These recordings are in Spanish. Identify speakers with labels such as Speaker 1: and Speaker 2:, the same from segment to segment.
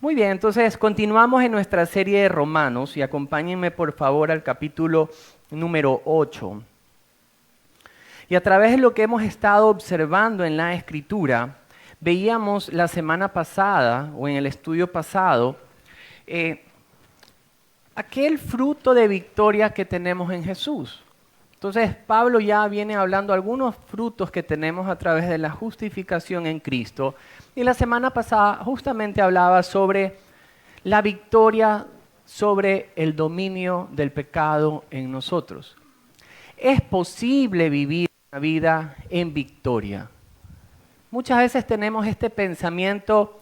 Speaker 1: Muy bien, entonces continuamos en nuestra serie de Romanos y acompáñenme por favor al capítulo número 8. Y a través de lo que hemos estado observando en la Escritura, veíamos la semana pasada o en el estudio pasado aquel fruto de victoria que tenemos en Jesús. Entonces Pablo ya viene hablando algunos frutos que tenemos a través de la justificación en Cristo. Y la semana pasada justamente hablaba sobre la victoria sobre el dominio del pecado en nosotros. Es posible vivir una vida en victoria. Muchas veces tenemos este pensamiento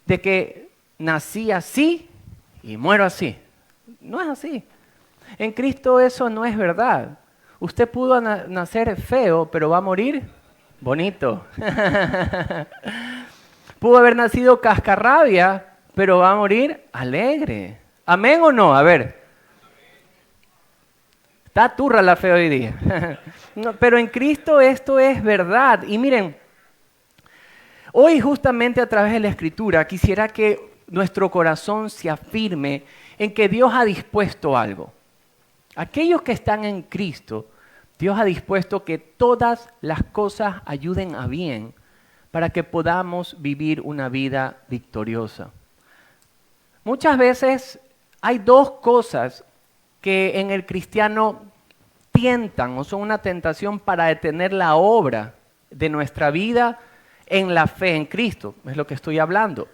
Speaker 1: de que nací así y muero así. No es así. En Cristo eso no es verdad. Usted pudo nacer feo, pero va a morir bonito. Pudo haber nacido cascarrabia, pero va a morir alegre. ¿Amén o no? A ver. Está turra la fe hoy día. No, pero en Cristo esto es verdad. Y miren, hoy justamente a través de la Escritura quisiera que nuestro corazón se afirme en que Dios ha dispuesto algo. Aquellos que están en Cristo, Dios ha dispuesto que todas las cosas ayuden a bien para que podamos vivir una vida victoriosa. Muchas veces hay dos cosas que en el cristiano tientan o son una tentación para detener la obra de nuestra vida en la fe en Cristo, es lo que estoy hablando.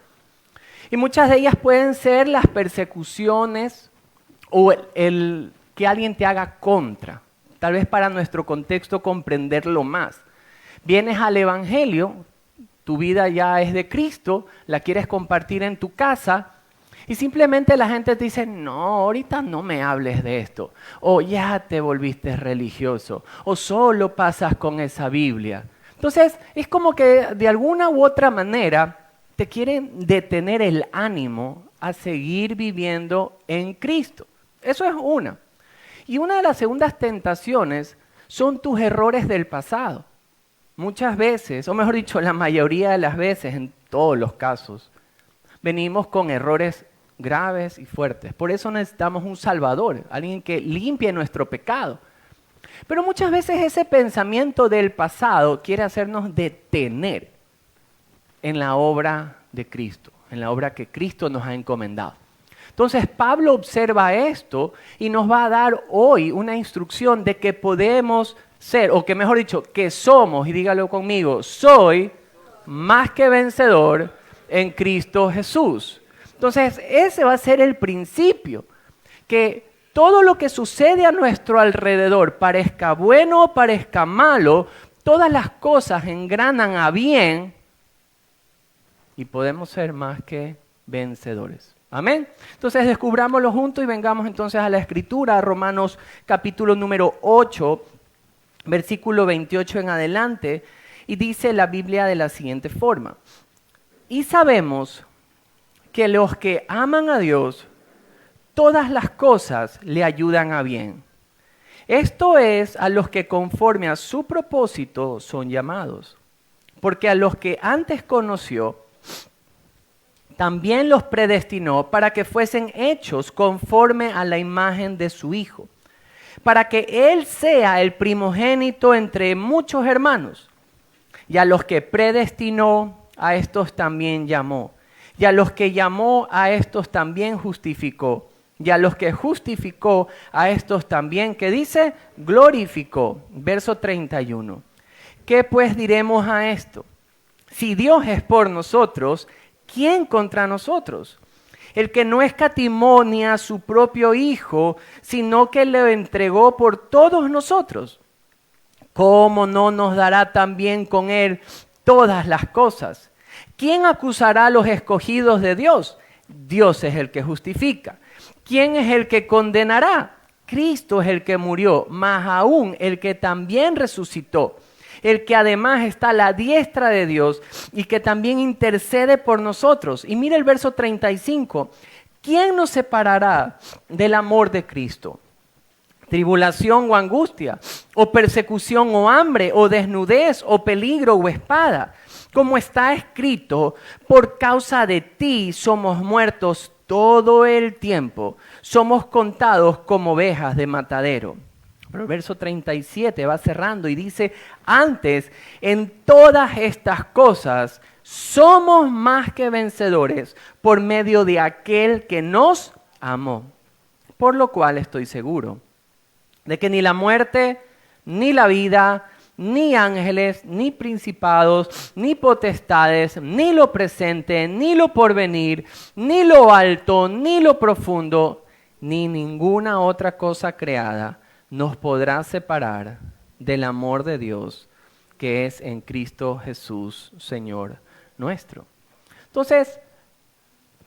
Speaker 1: Y muchas de ellas pueden ser las persecuciones o el que alguien te haga contra, tal vez para nuestro contexto comprenderlo más. Vienes al Evangelio, tu vida ya es de Cristo, la quieres compartir en tu casa y simplemente la gente te dice, no, ahorita no me hables de esto, o ya te volviste religioso, o solo pasas con esa Biblia. Entonces es como que de alguna u otra manera te quieren detener el ánimo a seguir viviendo en Cristo. Eso es una. Y una de las segundas tentaciones son tus errores del pasado. Muchas veces, o mejor dicho, la mayoría de las veces, en todos los casos, venimos con errores graves y fuertes. Por eso necesitamos un Salvador, alguien que limpie nuestro pecado. Pero muchas veces ese pensamiento del pasado quiere hacernos detener en la obra de Cristo, en la obra que Cristo nos ha encomendado. Entonces Pablo observa esto y nos va a dar hoy una instrucción de que podemos ser, o que mejor dicho, que somos, y dígalo conmigo, soy más que vencedor en Cristo Jesús. Entonces ese va a ser el principio, que todo lo que sucede a nuestro alrededor, parezca bueno o parezca malo, todas las cosas engranan a bien y podemos ser más que vencedores. Amén. Entonces descubrámoslo juntos y vengamos entonces a la Escritura, a Romanos capítulo número 8, versículo 28 en adelante, y dice la Biblia de la siguiente forma. Y sabemos que los que aman a Dios, todas las cosas le ayudan a bien. Esto es a los que conforme a su propósito son llamados. Porque a los que antes conoció, también los predestinó para que fuesen hechos conforme a la imagen de su Hijo, para que Él sea el primogénito entre muchos hermanos. Y a los que predestinó, a estos también llamó. Y a los que llamó, a estos también justificó. Y a los que justificó, a estos también, ¿qué dice? Glorificó. Verso 31. ¿Qué pues diremos a esto? Si Dios es por nosotros, ¿quién contra nosotros? El que no escatimó ni a su propio Hijo, sino que le entregó por todos nosotros. ¿Cómo no nos dará también con Él todas las cosas? ¿Quién acusará a los escogidos de Dios? Dios es el que justifica. ¿Quién es el que condenará? Cristo es el que murió, más aún el que también resucitó, el que además está a la diestra de Dios y que también intercede por nosotros. Y mira el verso 35. ¿Quién nos separará del amor de Cristo? ¿Tribulación o angustia? ¿O persecución o hambre? ¿O desnudez? ¿O peligro o espada? Como está escrito, por causa de ti somos muertos todo el tiempo, somos contados como ovejas de matadero. Pero el verso 37 va cerrando y dice, antes en todas estas cosas somos más que vencedores por medio de aquel que nos amó. Por lo cual estoy seguro de que ni la muerte, ni la vida, ni ángeles, ni principados, ni potestades, ni lo presente, ni lo porvenir, ni lo alto, ni lo profundo, ni ninguna otra cosa creada nos podrá separar del amor de Dios que es en Cristo Jesús, Señor nuestro. Entonces,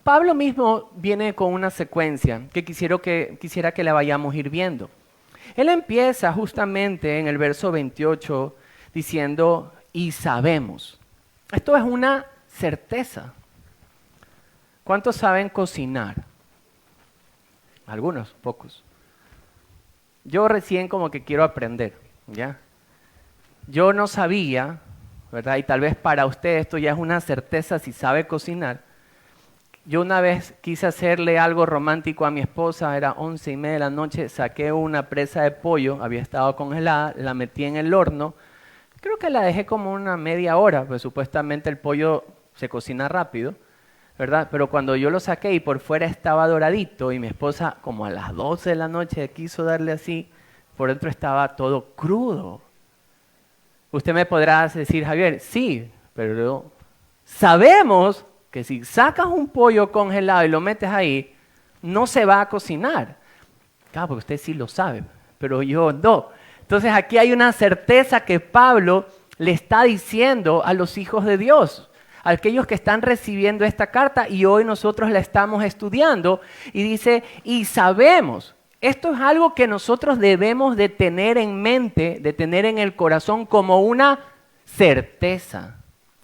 Speaker 1: Pablo mismo viene con una secuencia que quisiera que la vayamos a ir viendo. Él empieza justamente en el verso 28 diciendo, y sabemos. Esto es una certeza. ¿Cuántos saben cocinar? Algunos, pocos. Yo recién como que quiero aprender, ¿ya? Yo no sabía, ¿verdad? Y tal vez para usted esto ya es una certeza si sabe cocinar. Yo una vez quise hacerle algo romántico a mi esposa, era 11:30 de la noche, saqué una presa de pollo, había estado congelada, la metí en el horno, creo que la dejé como una media hora, pues supuestamente el pollo se cocina rápido, ¿verdad? Pero cuando yo lo saqué y por fuera estaba doradito y mi esposa como a las 12 de la noche quiso darle así, por dentro estaba todo crudo. Usted me podrá decir, Javier, sí, pero sabemos que si sacas un pollo congelado y lo metes ahí, no se va a cocinar. Claro, porque usted sí lo sabe, pero yo no. Entonces aquí hay una certeza que Pablo le está diciendo a los hijos de Dios, a aquellos que están recibiendo esta carta y hoy nosotros la estamos estudiando y dice, y sabemos, esto es algo que nosotros debemos de tener en mente, de tener en el corazón como una certeza.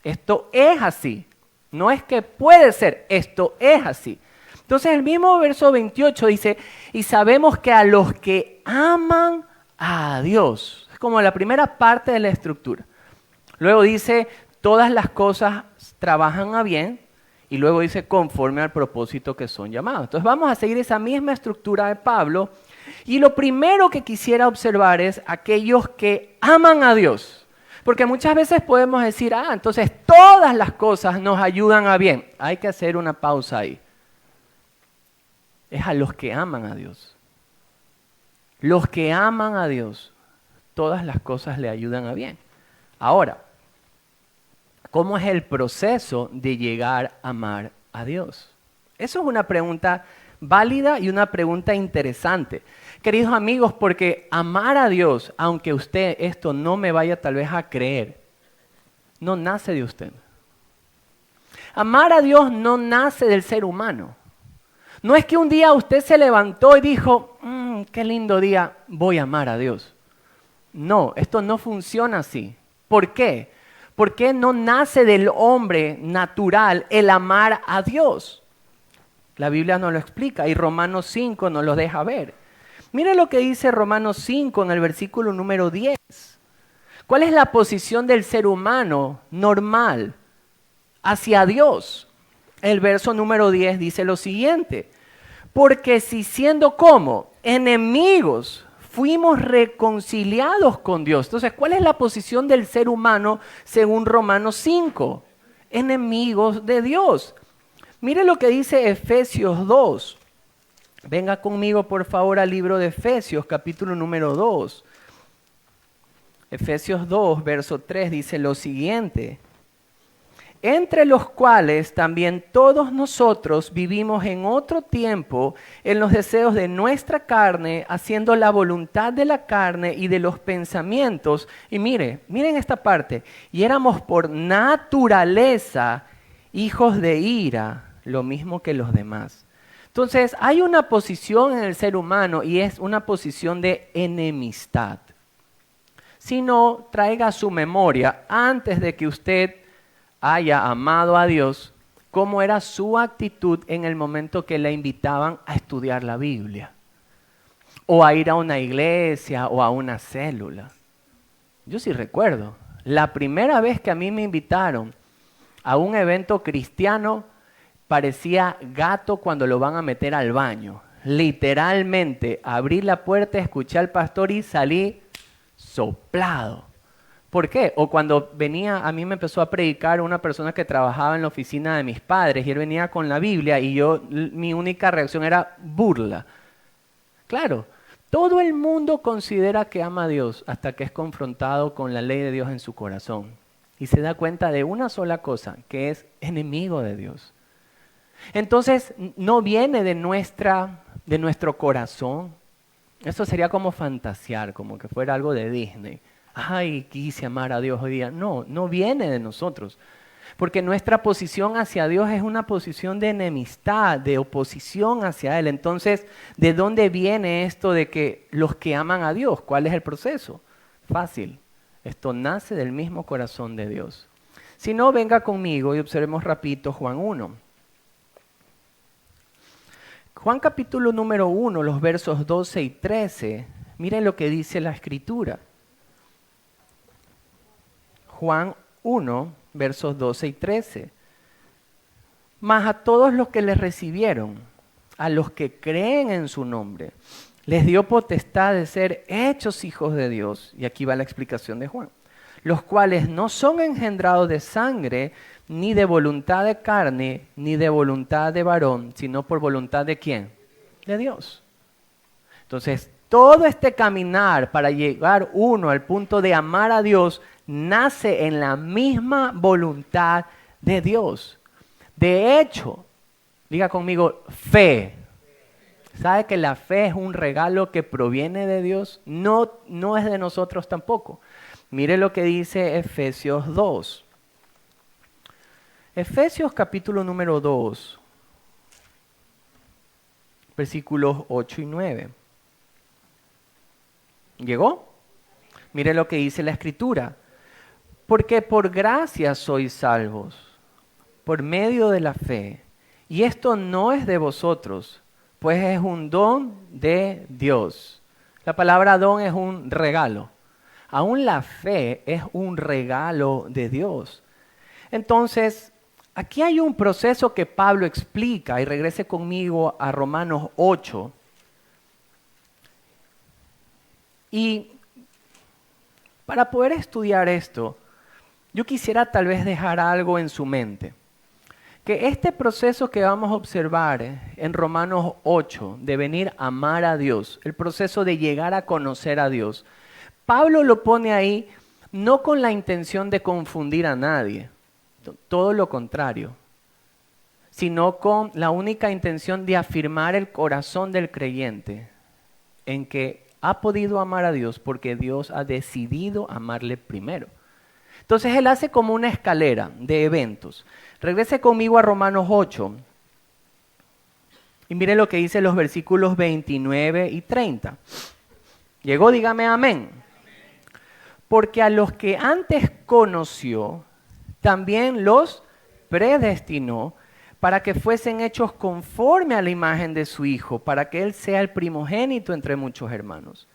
Speaker 1: Esto es así, no es que puede ser, esto es así. Entonces el mismo verso 28 dice, y sabemos que a los que aman a Dios, es como la primera parte de la estructura. Luego dice, todas las cosas trabajan a bien, y luego dice, conforme al propósito que son llamados. Entonces vamos a seguir esa misma estructura de Pablo, y lo primero que quisiera observar es aquellos que aman a Dios. Porque muchas veces podemos decir, entonces todas las cosas nos ayudan a bien. Hay que hacer una pausa ahí. Es a los que aman a Dios. Los que aman a Dios, todas las cosas le ayudan a bien. Ahora, ¿cómo es el proceso de llegar a amar a Dios? Eso es una pregunta válida y una pregunta interesante. Queridos amigos, porque amar a Dios, aunque usted esto no me vaya tal vez a creer, no nace de usted. Amar a Dios no nace del ser humano. No es que un día usted se levantó y dijo, qué lindo día, voy a amar a Dios. No, esto no funciona así. ¿Por qué? Porque no nace del hombre natural el amar a Dios. La Biblia nos lo explica y Romanos 5 nos lo deja ver. Mire lo que dice Romanos 5 en el versículo número 10. ¿Cuál es la posición del ser humano normal hacia Dios? El verso número 10 dice lo siguiente. Porque si siendo como enemigos fuimos reconciliados con Dios. Entonces, ¿cuál es la posición del ser humano según Romanos 5? Enemigos de Dios. Mire lo que dice Efesios 2. Venga conmigo, por favor, al libro de Efesios, capítulo número 2. Efesios 2, verso 3, dice lo siguiente. Entre los cuales también todos nosotros vivimos en otro tiempo en los deseos de nuestra carne, haciendo la voluntad de la carne y de los pensamientos. Y miren esta parte. Y éramos por naturaleza hijos de ira, lo mismo que los demás. Entonces, hay una posición en el ser humano y es una posición de enemistad. Si no, traiga a su memoria, antes de que usted haya amado a Dios, cómo era su actitud en el momento que le invitaban a estudiar la Biblia, o a ir a una iglesia o a una célula. Yo sí recuerdo, la primera vez que a mí me invitaron a un evento cristiano, parecía gato cuando lo van a meter al baño. Literalmente, abrí la puerta, escuché al pastor y salí soplado. ¿Por qué? O cuando venía, a mí me empezó a predicar una persona que trabajaba en la oficina de mis padres y él venía con la Biblia y mi única reacción era burla. Claro, todo el mundo considera que ama a Dios hasta que es confrontado con la ley de Dios en su corazón y se da cuenta de una sola cosa, que es enemigo de Dios. Entonces, no viene de nuestro corazón. Eso sería como fantasear, como que fuera algo de Disney. Ay, quise amar a Dios hoy día. No, no viene de nosotros. Porque nuestra posición hacia Dios es una posición de enemistad, de oposición hacia Él. Entonces, ¿de dónde viene esto de que los que aman a Dios? ¿Cuál es el proceso? Fácil. Esto nace del mismo corazón de Dios. Si no, venga conmigo y observemos rapidito Juan 1. Juan capítulo número 1, los versos 12 y 13. Miren lo que dice la Escritura. Juan 1, versos 12 y 13. Mas a todos los que le recibieron, a los que creen en su nombre, les dio potestad de ser hechos hijos de Dios. Y aquí va la explicación de Juan. Los cuales no son engendrados de sangre, ni de voluntad de carne, ni de voluntad de varón, sino por voluntad de ¿quién? De Dios. Entonces, todo este caminar para llegar uno al punto de amar a Dios, nace en la misma voluntad de Dios. De hecho, diga conmigo, fe. ¿Sabe que la fe es un regalo que proviene de Dios? No es de nosotros tampoco. Mire lo que dice Efesios 2. Efesios capítulo número 2, versículos 8 y 9. ¿Llegó? Mire lo que dice la Escritura. Porque por gracia sois salvos, por medio de la fe. Y esto no es de vosotros, pues es un don de Dios. La palabra don es un regalo. Aún la fe es un regalo de Dios. Entonces, aquí hay un proceso que Pablo explica, y regrese conmigo a Romanos 8. Y para poder estudiar esto, yo quisiera tal vez dejar algo en su mente. Que este proceso que vamos a observar en Romanos 8, de venir a amar a Dios, el proceso de llegar a conocer a Dios, Pablo lo pone ahí no con la intención de confundir a nadie, todo lo contrario, sino con la única intención de afirmar el corazón del creyente en que ha podido amar a Dios porque Dios ha decidido amarle primero. Entonces él hace como una escalera de eventos. Regrese conmigo a Romanos 8 y mire lo que dice los versículos 29 y 30. ¿Llegó? Dígame amén. Porque a los que antes conoció, también los predestinó para que fuesen hechos conforme a la imagen de su Hijo, para que Él sea el primogénito entre muchos hermanos.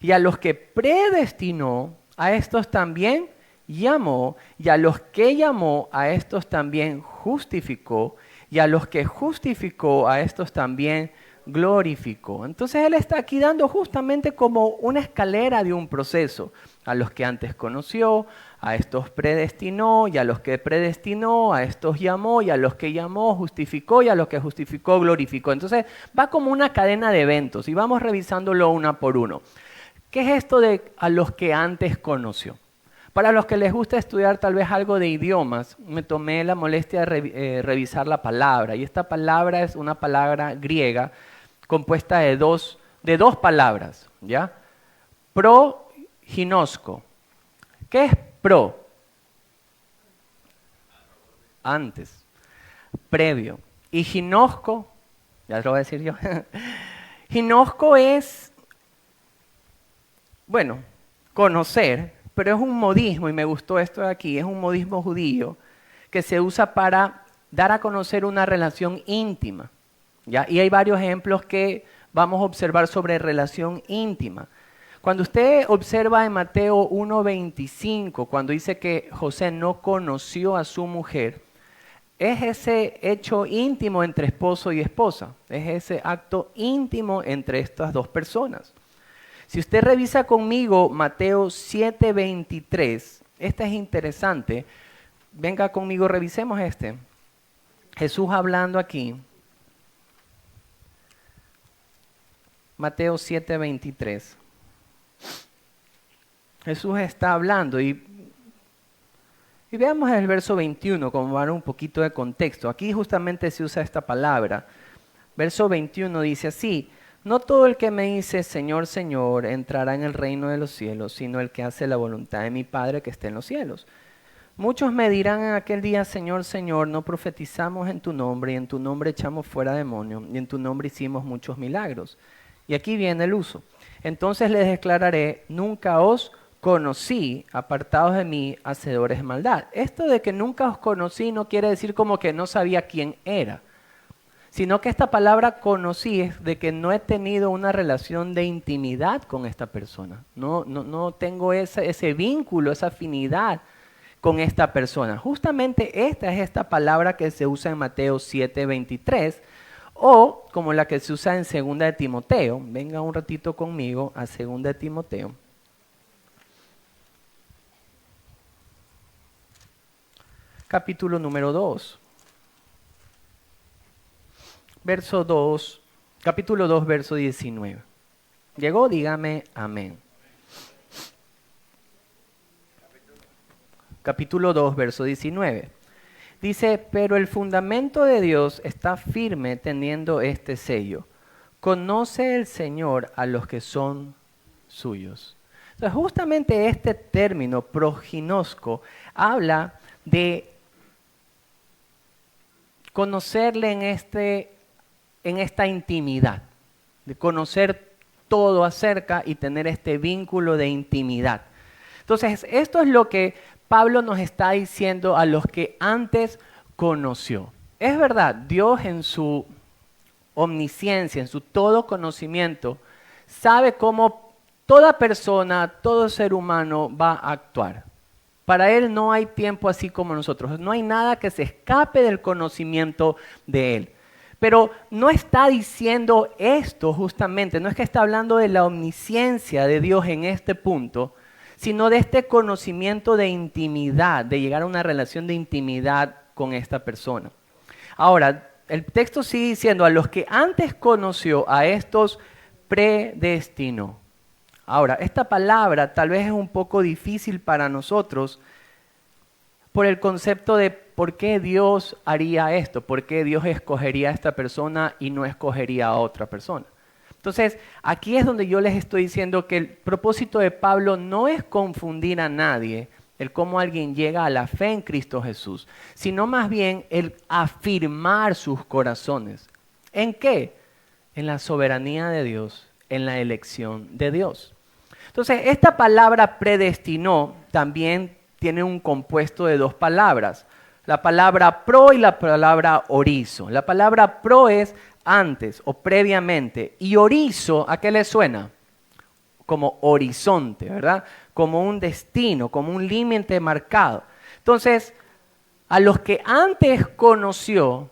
Speaker 1: Y a los que predestinó, a estos también llamó, y a los que llamó, a estos también justificó, y a los que justificó, a estos también glorificó. Entonces Él está aquí dando justamente como una escalera de un proceso. A los que antes conoció, a estos predestinó, y a los que predestinó, a estos llamó, y a los que llamó, justificó, y a los que justificó, glorificó. Entonces va como una cadena de eventos y vamos revisándolo uno por uno. ¿Qué es esto de a los que antes conoció? Para los que les gusta estudiar tal vez algo de idiomas, me tomé la molestia de revisar la palabra. Y esta palabra es una palabra griega compuesta de dos palabras, ¿ya? Pro-ginosco. ¿Qué es pro? Antes, previo. Y ginosco, ya lo voy a decir yo. Ginosco es, bueno, conocer, pero es un modismo, y me gustó esto de aquí, es un modismo judío que se usa para dar a conocer una relación íntima, ¿ya? Y hay varios ejemplos que vamos a observar sobre relación íntima. Cuando usted observa en Mateo 1:25, cuando dice que José no conoció a su mujer, es ese hecho íntimo entre esposo y esposa. Es ese acto íntimo entre estas dos personas. Si usted revisa conmigo Mateo 7:23, este es interesante. Venga conmigo, revisemos este. Jesús hablando aquí. Mateo 7:23. Jesús está hablando y veamos el verso 21 como para un poquito de contexto. Aquí justamente se usa esta palabra. Verso 21 dice así: no todo el que me dice Señor, Señor entrará en el reino de los cielos, sino el que hace la voluntad de mi Padre que está en los cielos. Muchos me dirán en aquel día, Señor, Señor, no profetizamos en tu nombre, y en tu nombre echamos fuera demonios, y en tu nombre hicimos muchos milagros. Y aquí viene el uso. Entonces les declararé, nunca os conocí, apartados de mí, hacedores de maldad. Esto de que nunca os conocí no quiere decir como que no sabía quién era, sino que esta palabra conocí es de que no he tenido una relación de intimidad con esta persona. No tengo ese vínculo, esa afinidad con esta persona. Justamente esta es esta palabra que se usa en Mateo 7:23 o como la que se usa en 2 de Timoteo. Venga un ratito conmigo a 2 de Timoteo. Capítulo número 2. Verso 2, capítulo 2, verso 19. ¿Llegó? Dígame amén. Capítulo 2, verso 19. Dice, pero el fundamento de Dios está firme teniendo este sello. Conoce el Señor a los que son suyos. Entonces, justamente este término, proginosco, habla de conocerle en esta intimidad, de conocer todo acerca y tener este vínculo de intimidad. Entonces, esto es lo que Pablo nos está diciendo a los que antes conoció. Es verdad, Dios en su omnisciencia, en su todo conocimiento, sabe cómo toda persona, todo ser humano va a actuar. Para Él no hay tiempo así como nosotros, no hay nada que se escape del conocimiento de Él. Pero no está diciendo esto justamente, no es que está hablando de la omnisciencia de Dios en este punto, sino de este conocimiento de intimidad, de llegar a una relación de intimidad con esta persona. Ahora, el texto sigue diciendo, a los que antes conoció, a estos predestinó. Ahora, esta palabra tal vez es un poco difícil para nosotros por el concepto de por qué Dios haría esto, por qué Dios escogería a esta persona y no escogería a otra persona. Entonces, aquí es donde yo les estoy diciendo que el propósito de Pablo no es confundir a nadie el cómo alguien llega a la fe en Cristo Jesús, sino más bien el afirmar sus corazones. ¿En qué? En la soberanía de Dios, en la elección de Dios. Entonces, esta palabra predestinó también tiene un compuesto de dos palabras. La palabra pro y la palabra orizo. La palabra pro es antes o previamente. Y orizo, ¿a qué le suena? Como horizonte, ¿verdad? Como un destino, como un límite marcado. Entonces, a los que antes conoció,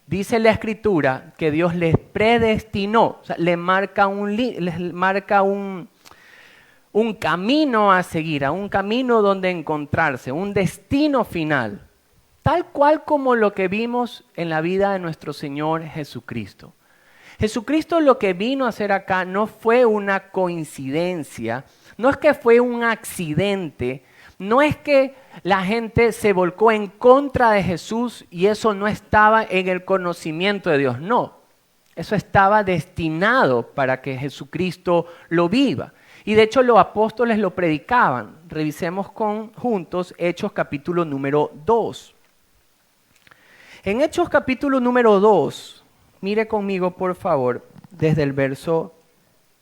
Speaker 1: dice la Escritura que Dios les predestinó, o sea, les marca un camino a seguir, a un camino donde encontrarse, un destino final, tal cual como lo que vimos en la vida de nuestro Señor Jesucristo. Jesucristo lo que vino a hacer acá no fue una coincidencia, no es que fue un accidente, no es que la gente se volcó en contra de Jesús y eso no estaba en el conocimiento de Dios, no. Eso estaba destinado para que Jesucristo lo viva. Y de hecho los apóstoles lo predicaban. Revisemos juntos Hechos capítulo número 2. En Hechos capítulo número 2, mire conmigo por favor, desde el verso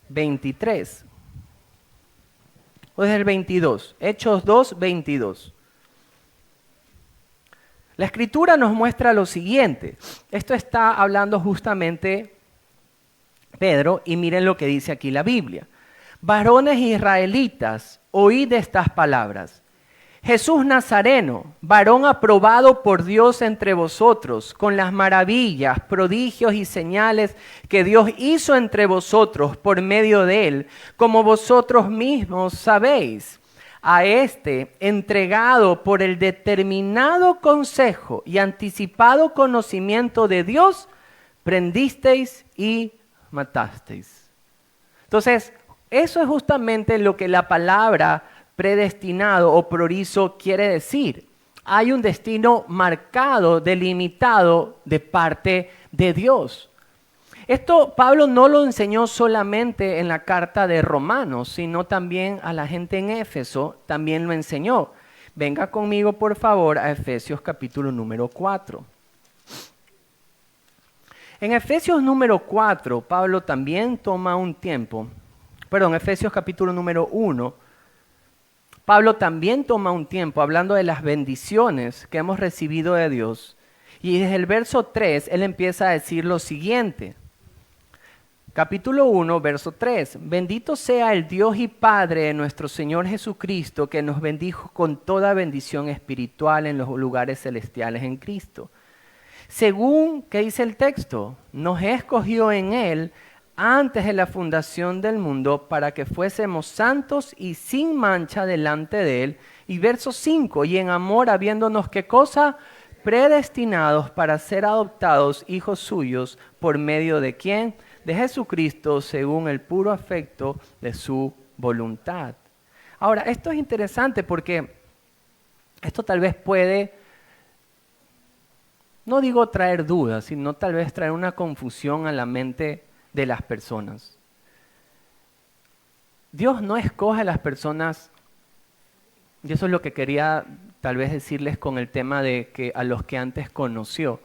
Speaker 1: 23. O desde el 22. Hechos 2, 22. La Escritura nos muestra lo siguiente. Esto está hablando justamente Pedro y miren lo que dice aquí la Biblia. Varones israelitas, oíd estas palabras. Jesús Nazareno, varón aprobado por Dios entre vosotros, con las maravillas, prodigios y señales que Dios hizo entre vosotros por medio de él, como vosotros mismos sabéis. A este, entregado por el determinado consejo y anticipado conocimiento de Dios, prendisteis y matasteis. Entonces, eso es justamente lo que la palabra predestinado o prorizo quiere decir. Hay un destino marcado, delimitado de parte de Dios. Esto Pablo no lo enseñó solamente en la carta de Romanos, sino también a la gente en Éfeso, también lo enseñó. Venga conmigo, por favor, a Efesios capítulo número 4. En Efesios número 4, Pablo también toma un tiempo, Efesios capítulo número 1, Pablo también toma un tiempo hablando de las bendiciones que hemos recibido de Dios. Y desde el verso 3, él empieza a decir lo siguiente. Capítulo 1, verso 3. Bendito sea el Dios y Padre de nuestro Señor Jesucristo, que nos bendijo con toda bendición espiritual en los lugares celestiales en Cristo. Según, ¿qué dice el texto? Nos escogió en él antes de la fundación del mundo para que fuésemos santos y sin mancha delante de él. Y verso 5, y en amor habiéndonos, ¿qué cosa? Predestinados para ser adoptados hijos suyos, ¿por medio de quién? De Jesucristo, según el puro afecto de su voluntad. Ahora, esto es interesante porque esto tal vez puede, no digo traer dudas, sino tal vez traer una confusión a la mente de las personas. Dios no escoge a las personas, y eso es lo que quería tal vez decirles con el tema de que a los que antes conoció.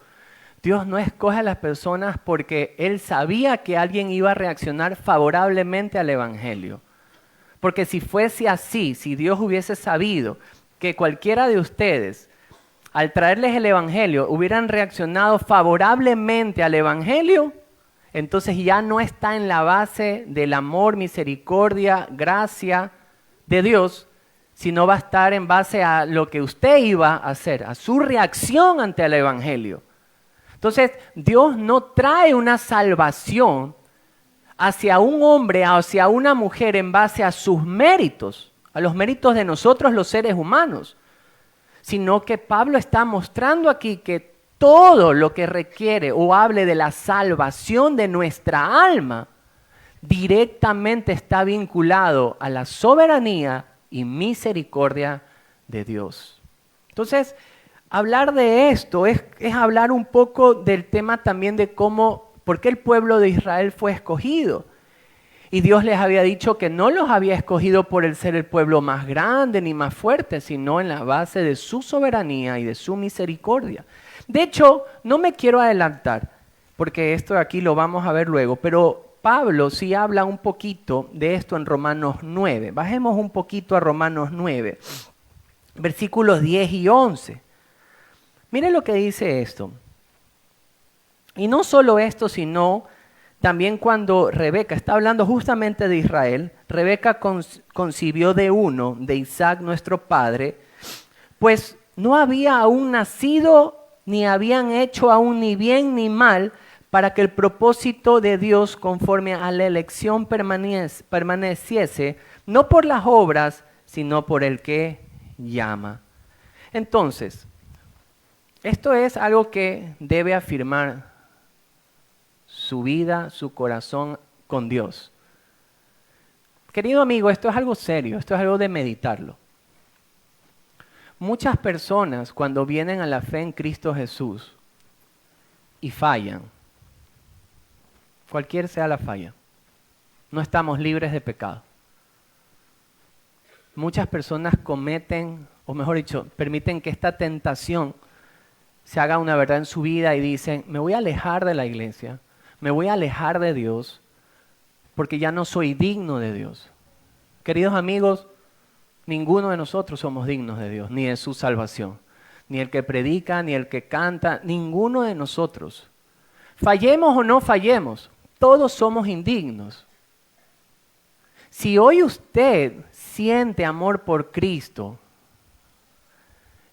Speaker 1: Dios no escoge a las personas porque Él sabía que alguien iba a reaccionar favorablemente al Evangelio. Porque si fuese así, si Dios hubiese sabido que cualquiera de ustedes, al traerles el Evangelio, hubieran reaccionado favorablemente al Evangelio, entonces ya no está en la base del amor, misericordia, gracia de Dios, sino va a estar en base a lo que usted iba a hacer, a su reacción ante el Evangelio. Entonces, Dios no trae una salvación hacia un hombre, hacia una mujer en base a sus méritos, a los méritos de nosotros los seres humanos, sino que Pablo está mostrando aquí que todo lo que requiere o hable de la salvación de nuestra alma directamente está vinculado a la soberanía y misericordia de Dios. Entonces, hablar de esto es hablar un poco del tema también de por qué el pueblo de Israel fue escogido. Y Dios les había dicho que no los había escogido por el ser el pueblo más grande ni más fuerte, sino en la base de su soberanía y de su misericordia. De hecho, no me quiero adelantar, porque esto de aquí lo vamos a ver luego, pero Pablo sí habla un poquito de esto en Romanos 9. Bajemos un poquito a Romanos 9, versículos 10 y 11. Miren lo que dice esto. Y no solo esto, sino también cuando Rebeca, está hablando justamente de Israel, Rebeca concibió de uno, de Isaac nuestro padre, pues no había aún nacido, ni habían hecho aún ni bien ni mal, para que el propósito de Dios conforme a la elección permaneciese, no por las obras, sino por el que llama. Entonces, esto es algo que debe afirmar su vida, su corazón con Dios. Querido amigo, esto es algo serio, esto es algo de meditarlo. Muchas personas cuando vienen a la fe en Cristo Jesús y fallan, cualquier sea la falla, no estamos libres de pecado. Muchas personas cometen, o mejor dicho, permiten que esta tentación se haga una verdad en su vida y dicen, me voy a alejar de la iglesia, me voy a alejar de Dios, porque ya no soy digno de Dios. Queridos amigos, ninguno de nosotros somos dignos de Dios, ni de su salvación. Ni el que predica, ni el que canta, ninguno de nosotros. Fallemos o no fallemos, todos somos indignos. Si hoy usted siente amor por Cristo,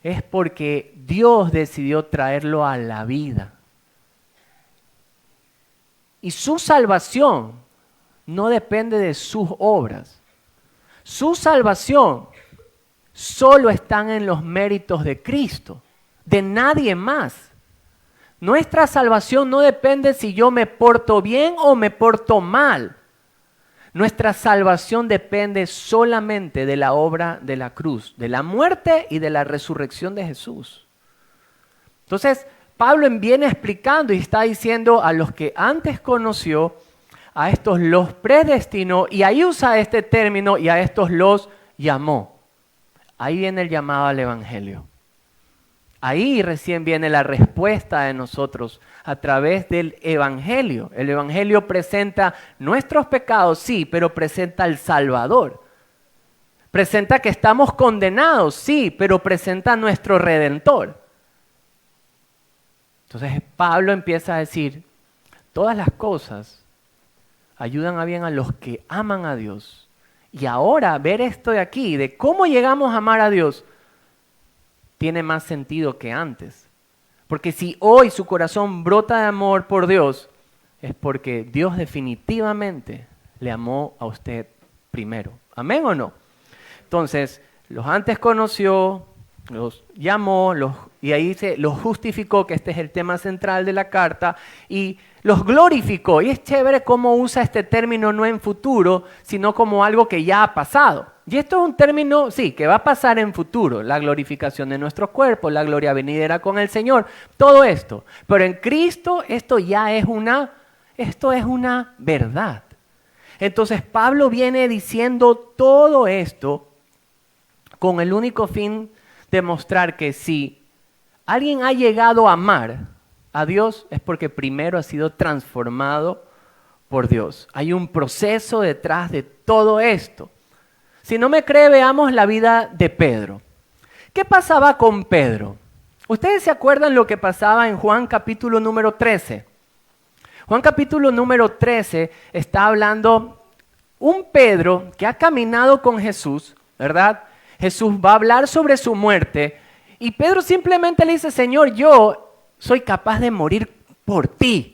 Speaker 1: es porque Dios decidió traerlo a la vida. Y su salvación no depende de sus obras. Su salvación solo está en los méritos de Cristo, de nadie más. Nuestra salvación no depende si yo me porto bien o me porto mal. Nuestra salvación depende solamente de la obra de la cruz, de la muerte y de la resurrección de Jesús. Entonces, Pablo viene explicando y está diciendo a los que antes conoció, a estos los predestinó, y ahí usa este término, y a estos los llamó. Ahí viene el llamado al evangelio. Ahí recién viene la respuesta de nosotros a través del evangelio. El evangelio presenta nuestros pecados, sí, pero presenta al Salvador. Presenta que estamos condenados, sí, pero presenta a nuestro Redentor. Entonces Pablo empieza a decir, todas las cosas ayudan a bien a los que aman a Dios. Y ahora ver esto de aquí, de cómo llegamos a amar a Dios, tiene más sentido que antes. Porque si hoy su corazón brota de amor por Dios, es porque Dios definitivamente le amó a usted primero. ¿Amén o no? Entonces, los antes conoció, los llamó, y ahí se los justificó, que este es el tema central de la carta, y los glorificó. Y es chévere cómo usa este término no en futuro, sino como algo que ya ha pasado. Y esto es un término, sí, que va a pasar en futuro, la glorificación de nuestros cuerpos, la gloria venidera con el Señor, todo esto. Pero en Cristo esto ya es una verdad. Entonces Pablo viene diciendo todo esto con el único fin de mostrar que si alguien ha llegado a amar a Dios es porque primero ha sido transformado por Dios. Hay un proceso detrás de todo esto. Si no me cree, veamos la vida de Pedro. ¿Qué pasaba con Pedro? ¿Ustedes se acuerdan lo que pasaba en Juan capítulo número 13? Juan capítulo número 13 está hablando un Pedro que ha caminado con Jesús, ¿verdad? Jesús va a hablar sobre su muerte y Pedro simplemente le dice, Señor, yo soy capaz de morir por ti.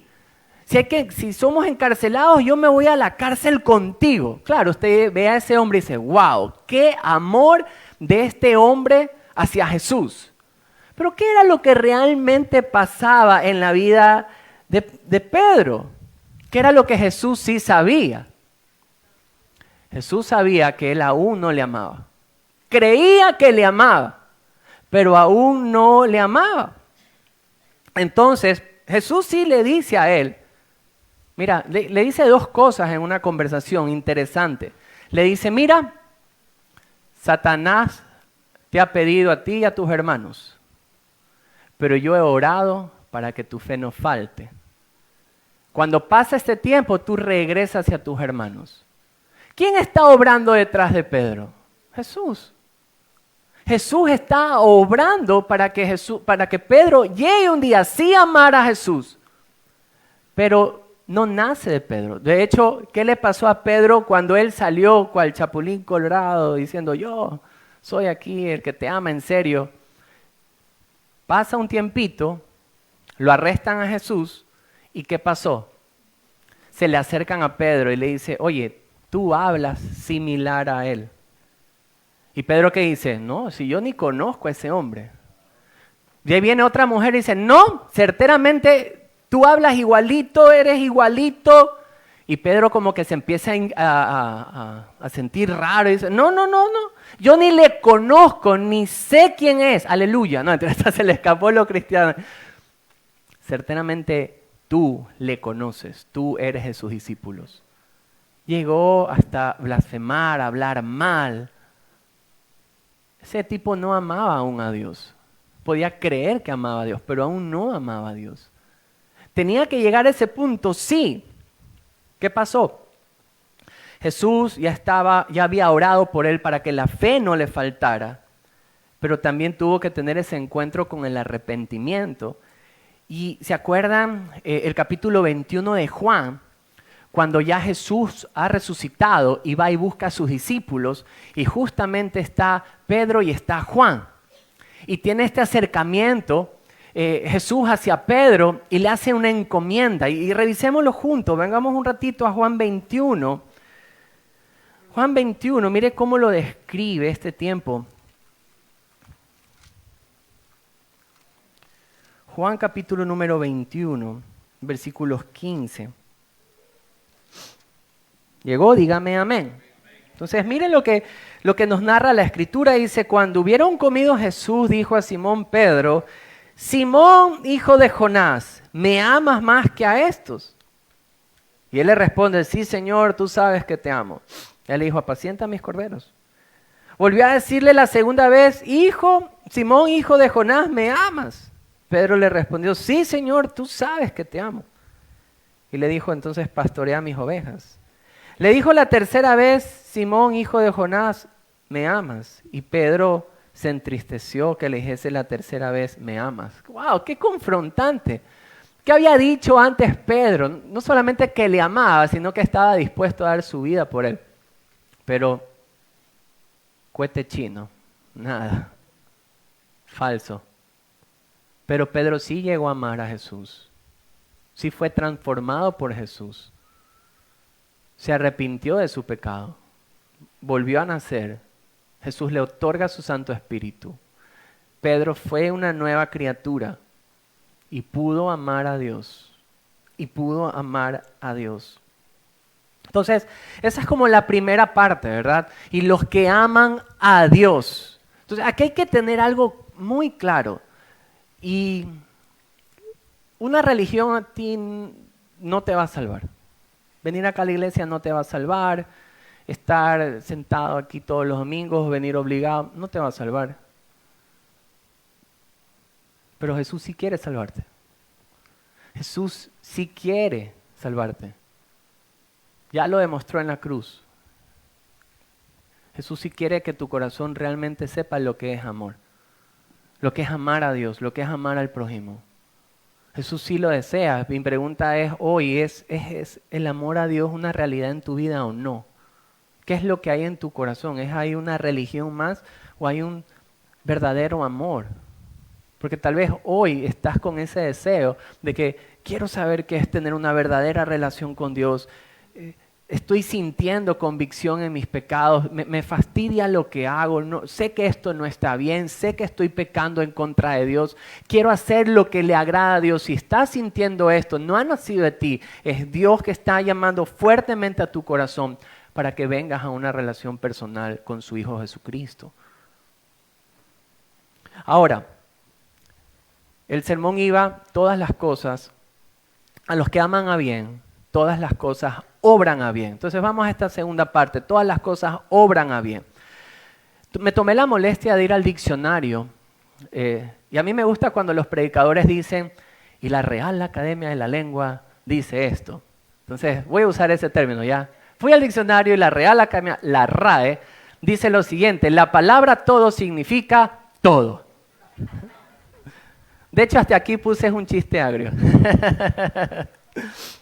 Speaker 1: Si somos encarcelados, yo me voy a la cárcel contigo. Claro, usted ve a ese hombre y dice, wow, qué amor de este hombre hacia Jesús. Pero ¿qué era lo que realmente pasaba en la vida de Pedro? ¿Qué era lo que Jesús sí sabía? Jesús sabía que él aún no le amaba. Creía que le amaba, pero aún no le amaba. Entonces, Jesús sí le dice a él, mira, le dice dos cosas en una conversación interesante. Le dice, mira, Satanás te ha pedido a ti y a tus hermanos, pero yo he orado para que tu fe no falte. Cuando pasa este tiempo, tú regresas hacia tus hermanos. ¿Quién está obrando detrás de Pedro? Jesús. Jesús está obrando para que Pedro llegue un día sí a amar a Jesús, pero no nace de Pedro. De hecho, ¿qué le pasó a Pedro cuando él salió cual chapulín colorado diciendo yo soy aquí el que te ama en serio? Pasa un tiempito, lo arrestan a Jesús y ¿qué pasó? Se le acercan a Pedro y le dice, oye, tú hablas similar a él. Y Pedro, ¿qué dice? No, si yo ni conozco a ese hombre. Y ahí viene otra mujer y dice, no, certeramente tú hablas igualito, eres igualito. Y Pedro como que se empieza a sentir raro y dice, no, yo ni le conozco, ni sé quién es. Aleluya. No, entonces se le escapó lo cristiano. Certeramente tú le conoces, tú eres de sus discípulos. Llegó hasta blasfemar, hablar mal. Ese tipo no amaba aún a Dios. Podía creer que amaba a Dios, pero aún no amaba a Dios. Tenía que llegar a ese punto, sí. ¿Qué pasó? Jesús ya había orado por él para que la fe no le faltara, pero también tuvo que tener ese encuentro con el arrepentimiento. Y ¿se acuerdan el capítulo 21 de Juan? Cuando ya Jesús ha resucitado y va y busca a sus discípulos y justamente está Pedro y está Juan. y tiene este acercamiento Jesús hacia Pedro y le hace una encomienda. Y revisémoslo juntos, vengamos un ratito a Juan 21. Juan 21, mire cómo lo describe este tiempo. Juan capítulo número 21, versículos 15. ¿Llegó? Dígame amén. Entonces, miren lo que nos narra la Escritura. Dice, cuando hubieron comido Jesús, dijo a Simón Pedro, Simón, hijo de Jonás, ¿me amas más que a estos? Y él le responde, sí, Señor, tú sabes que te amo. Él le dijo, apacienta mis corderos. Volvió a decirle la segunda vez, Simón, hijo de Jonás, ¿me amas? Pedro le respondió, sí, Señor, tú sabes que te amo. Y le dijo, entonces pastorea mis ovejas. Le dijo la tercera vez, Simón, hijo de Jonás, ¿me amas? Y Pedro se entristeció que le dijese la tercera vez, ¿me amas? ¡Wow! ¡Qué confrontante! ¿Qué había dicho antes Pedro? No solamente que le amaba, sino que estaba dispuesto a dar su vida por él. Pero, cohete chino, nada, falso. Pero Pedro sí llegó a amar a Jesús. Sí fue transformado por Jesús. Se arrepintió de su pecado. Volvió a nacer. Jesús le otorga su Santo Espíritu. Pedro fue una nueva criatura y pudo amar a Dios. Y pudo amar a Dios. Entonces, esa es como la primera parte, ¿verdad? Y los que aman a Dios. Entonces, aquí hay que tener algo muy claro. Y una religión a ti no te va a salvar. Venir acá a la iglesia no te va a salvar. Estar sentado aquí todos los domingos, venir obligado, no te va a salvar. Pero Jesús sí quiere salvarte. Jesús sí quiere salvarte. Ya lo demostró en la cruz. Jesús sí quiere que tu corazón realmente sepa lo que es amor. Lo que es amar a Dios, lo que es amar al prójimo. Jesús sí lo desea. Mi pregunta es hoy, ¿es el amor a Dios una realidad en tu vida o no? ¿Qué es lo que hay en tu corazón? ¿Hay una religión más o hay un verdadero amor? Porque tal vez hoy estás con ese deseo de que quiero saber qué es tener una verdadera relación con Dios. Estoy sintiendo convicción en mis pecados, me fastidia lo que hago, sé que esto no está bien, sé que estoy pecando en contra de Dios, quiero hacer lo que le agrada a Dios. Si estás sintiendo esto, no ha nacido de ti, es Dios que está llamando fuertemente a tu corazón para que vengas a una relación personal con su Hijo Jesucristo. Ahora, el sermón iba, todas las cosas, a los que aman a bien, todas las cosas obran a bien. Entonces vamos a esta segunda parte, todas las cosas obran a bien. Me tomé la molestia de ir al diccionario y a mí me gusta cuando los predicadores dicen, y la Real Academia de la Lengua dice esto. Entonces voy a usar ese término ya. Fui al diccionario y la Real Academia, la RAE, dice lo siguiente, la palabra todo significa todo. De hecho, hasta aquí puse un chiste agrio.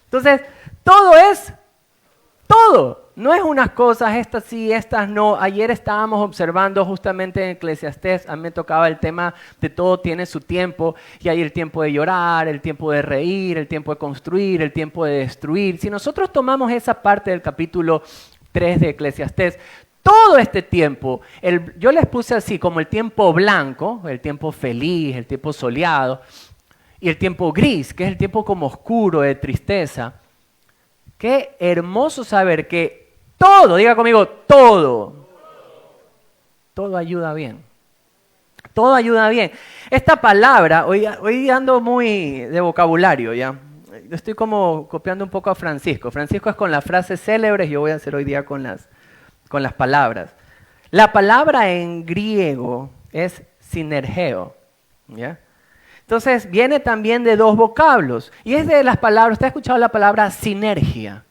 Speaker 1: Entonces, todo es todo. No es unas cosas, estas sí, estas no. Ayer estábamos observando justamente en Eclesiastés, a mí me tocaba el tema de todo tiene su tiempo, y hay el tiempo de llorar, el tiempo de reír, el tiempo de construir, el tiempo de destruir. Si nosotros tomamos esa parte del capítulo 3 de Eclesiastés, todo este tiempo, yo les puse así como el tiempo blanco, el tiempo feliz, el tiempo soleado, y el tiempo gris, que es el tiempo como oscuro, de tristeza. Qué hermoso saber que todo, diga conmigo, todo ayuda bien. Todo ayuda bien. Esta palabra, hoy ando muy de vocabulario ya. Estoy como copiando un poco a Francisco. Francisco es con las frases célebres, yo voy a hacer hoy día con las palabras. La palabra en griego es sinergeo, ¿ya? Entonces viene también de dos vocablos y es de las palabras, ¿usted ha escuchado la palabra sinergia?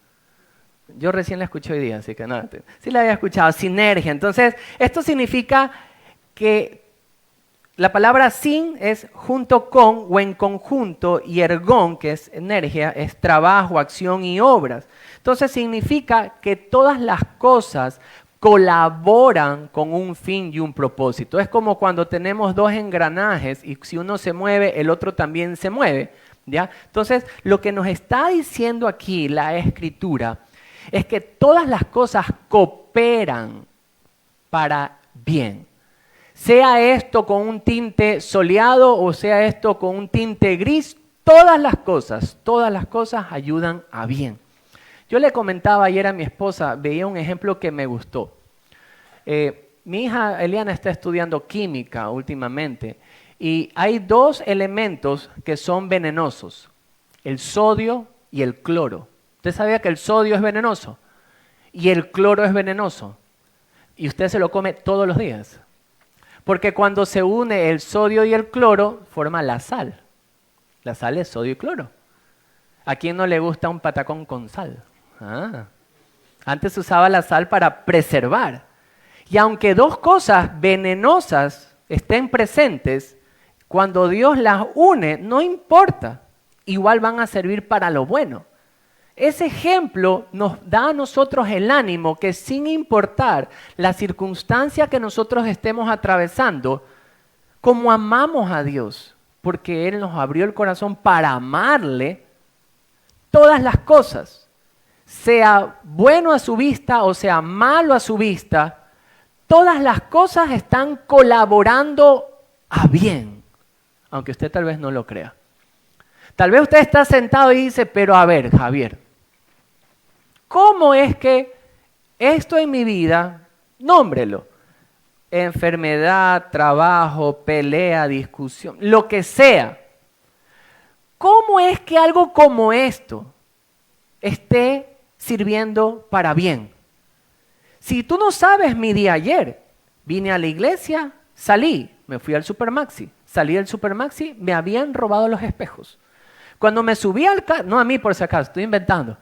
Speaker 1: Yo recién la escuché hoy día, así que no, sí la había escuchado, sinergia. Entonces, esto significa que la palabra sin es junto con o en conjunto y ergón, que es energía, es trabajo, acción y obras. Entonces significa que todas las cosas colaboran con un fin y un propósito. Es como cuando tenemos dos engranajes y si uno se mueve, el otro también se mueve, ¿ya? Entonces, lo que nos está diciendo aquí la Escritura es que todas las cosas cooperan para bien. Sea esto con un tinte soleado o sea esto con un tinte gris, todas las cosas ayudan a bien. Yo le comentaba ayer a mi esposa, veía un ejemplo que me gustó. Mi hija Eliana está estudiando química últimamente y hay dos elementos que son venenosos, el sodio y el cloro. ¿Usted sabía que el sodio es venenoso y el cloro es venenoso? Y usted se lo come todos los días. Porque cuando se une el sodio y el cloro, forma la sal. La sal es sodio y cloro. ¿A quién no le gusta un patacón con sal? Antes se usaba la sal para preservar. Y aunque dos cosas venenosas estén presentes, cuando Dios las une, no importa. Igual van a servir para lo bueno. Ese ejemplo nos da a nosotros el ánimo que sin importar la circunstancia que nosotros estemos atravesando, como amamos a Dios, porque Él nos abrió el corazón para amarle, todas las cosas, sea bueno a su vista o sea malo a su vista, todas las cosas están colaborando a bien, aunque usted tal vez no lo crea. Tal vez usted está sentado y dice, pero a ver, Javier, ¿cómo es que esto en mi vida, nómbrelo, enfermedad, trabajo, pelea, discusión, lo que sea, cómo es que algo como esto esté sirviendo para bien? Si tú no sabes mi día ayer, vine a la iglesia, salí, me fui al Supermaxi, salí del Supermaxi, me habían robado los espejos. Cuando me subí al carro, no a mí por si acaso, estoy inventando,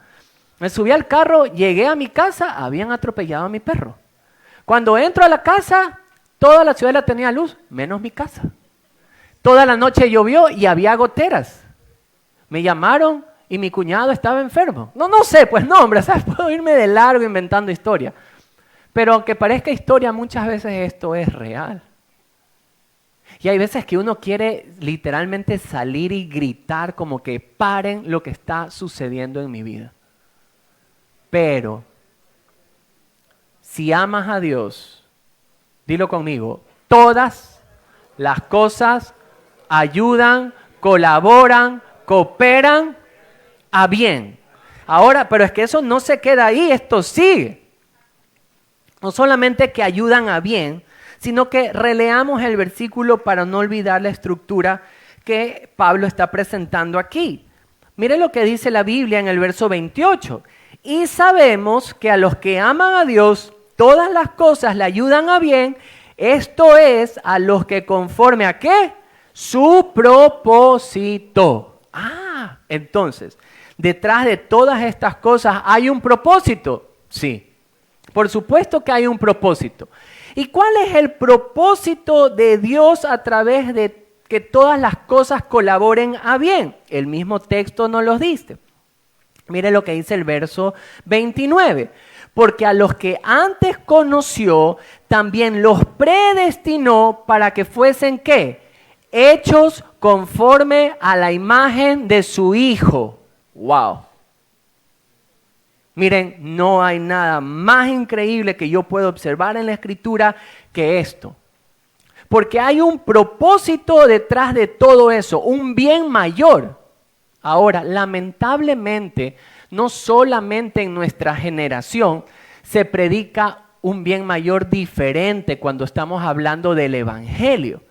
Speaker 1: me subí al carro, llegué a mi casa, habían atropellado a mi perro. Cuando entro a la casa, toda la ciudad tenía luz, menos mi casa. Toda la noche llovió y había goteras. Me llamaron y mi cuñado estaba enfermo. No sé, pues no, hombre, ¿sabes? Puedo irme de largo inventando historia. Pero aunque parezca historia, muchas veces esto es real. Y hay veces que uno quiere literalmente salir y gritar como que paren lo que está sucediendo en mi vida. Pero, si amas a Dios, dilo conmigo, todas las cosas ayudan, colaboran, cooperan a bien. Ahora, pero es que eso no se queda ahí, esto sigue. No solamente que ayudan a bien, sino que releamos el versículo para no olvidar la estructura que Pablo está presentando aquí. Mire lo que dice la Biblia en el verso 28. Y sabemos que a los que aman a Dios, todas las cosas le ayudan a bien, esto es, a los que conforme a ¿qué? Su propósito. Entonces, detrás de todas estas cosas, ¿hay un propósito? Sí, por supuesto que hay un propósito. ¿Y cuál es el propósito de Dios a través de que todas las cosas colaboren a bien? El mismo texto nos lo dice. Mire lo que dice el verso 29. Porque a los que antes conoció, también los predestinó para que fuesen, ¿qué? Hechos conforme a la imagen de su Hijo. ¡Wow! Miren, no hay nada más increíble que yo pueda observar en la Escritura que esto. Porque hay un propósito detrás de todo eso, un bien mayor. Ahora, lamentablemente, no solamente en nuestra generación se predica un bien mayor diferente cuando estamos hablando del Evangelio.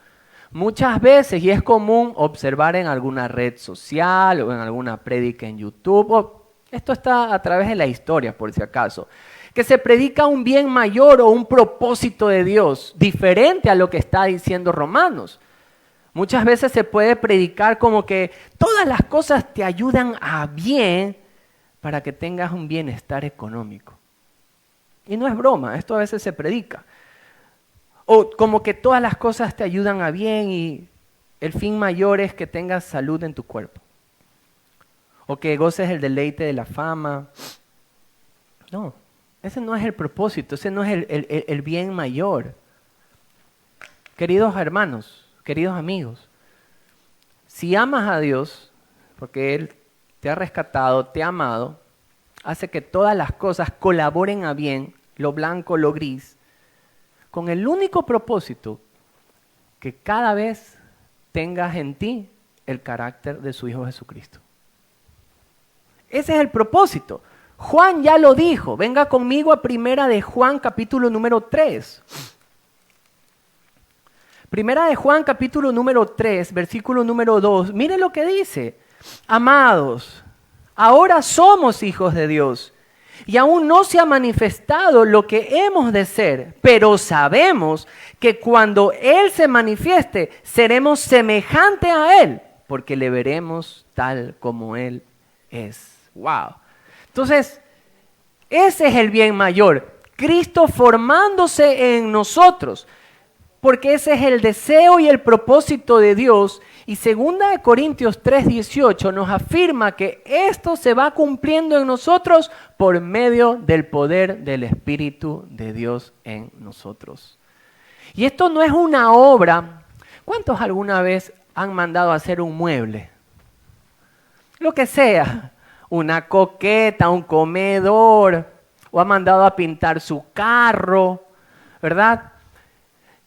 Speaker 1: Muchas veces, y es común observar en alguna red social o en alguna prédica en YouTube, esto está a través de la historia por si acaso, que se predica un bien mayor o un propósito de Dios diferente a lo que está diciendo Romanos. Muchas veces se puede predicar como que todas las cosas te ayudan a bien para que tengas un bienestar económico. Y no es broma, esto a veces se predica. O como que todas las cosas te ayudan a bien y el fin mayor es que tengas salud en tu cuerpo. O que goces el deleite de la fama. No, Ese no es el propósito, ese no es el bien mayor. Queridos hermanos, queridos amigos, si amas a Dios, porque Él te ha rescatado, te ha amado, hace que todas las cosas colaboren a bien, lo blanco, lo gris, con el único propósito que cada vez tengas en ti el carácter de su Hijo Jesucristo. Ese es el propósito. Juan ya lo dijo. Venga conmigo a Primera de Juan, capítulo número 3. Primera de Juan, capítulo número 3, versículo número 2. Mire lo que dice. Amados, ahora somos hijos de Dios y aún no se ha manifestado lo que hemos de ser, pero sabemos que cuando Él se manifieste, seremos semejantes a Él, porque le veremos tal como Él es. ¡Wow! Entonces, ese es el bien mayor. Cristo formándose en nosotros, porque ese es el deseo y el propósito de Dios. Y 2 Corintios 3:18 nos afirma que esto se va cumpliendo en nosotros por medio del poder del Espíritu de Dios en nosotros. Y esto no es una obra. ¿Cuántos alguna vez han mandado a hacer un mueble? Lo que sea, una coqueta, un comedor, o ha mandado a pintar su carro, ¿verdad?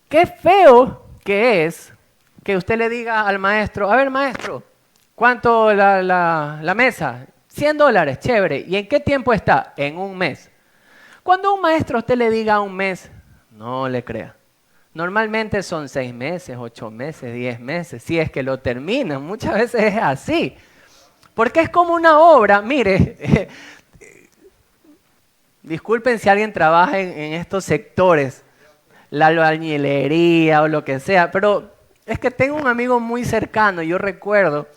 Speaker 1: Qué feo que es que usted le diga al maestro, a ver maestro, ¿cuánto la mesa? $100, chévere. ¿Y en qué tiempo está? En un mes. Cuando un maestro a usted le diga un mes, no le crea. Normalmente son 6 meses, 8 meses, 10 meses, si es que lo terminan. Muchas veces es así. Porque es como una obra, mire, disculpen si alguien trabaja en estos sectores, la albañilería o lo que sea, pero es que tengo un amigo muy cercano, yo recuerdo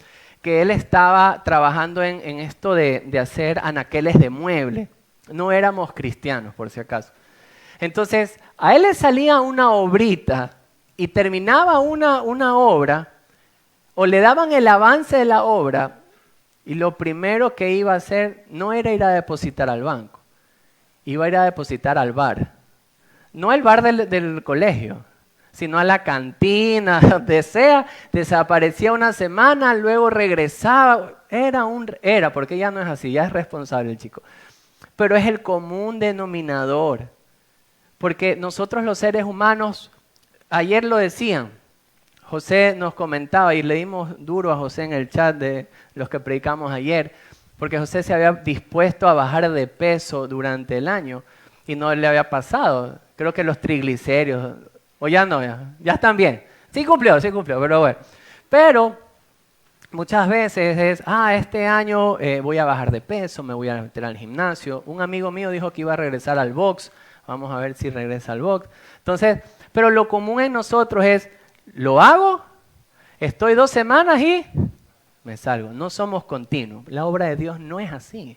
Speaker 1: que él estaba trabajando en esto de hacer anaqueles de mueble. No éramos cristianos, por si acaso. Entonces, a él le salía una obrita y terminaba una obra, o le daban el avance de la obra, y lo primero que iba a hacer no era ir a depositar al banco, iba a ir a depositar al bar. No al bar del colegio, sino a la cantina, donde sea, desaparecía una semana, luego regresaba. Era, porque ya no es así, ya es responsable el chico. Pero es el común denominador. Porque nosotros los seres humanos, ayer lo decían, José nos comentaba y le dimos duro a José en el chat de los que predicamos ayer, porque José se había dispuesto a bajar de peso durante el año y no le había pasado. Creo que los triglicéridos, o ya no, ya están bien. Sí cumplió, pero bueno. Pero muchas veces es, este año voy a bajar de peso, me voy a meter al gimnasio. Un amigo mío dijo que iba a regresar al box, vamos a ver si regresa al box. Entonces, pero lo común en nosotros es, lo hago, estoy 2 semanas y me salgo. No somos continuos. La obra de Dios no es así.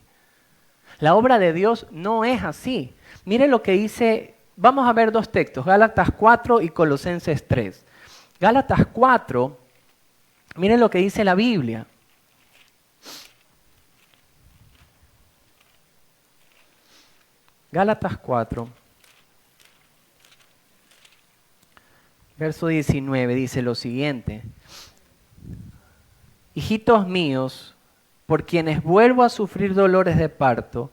Speaker 1: La obra de Dios no es así. Mire lo que dice, vamos a ver 2 textos, Gálatas 4 y Colosenses 3. Gálatas 4, mire lo que dice la Biblia. Gálatas 4, verso 19, dice lo siguiente. Hijitos míos, por quienes vuelvo a sufrir dolores de parto,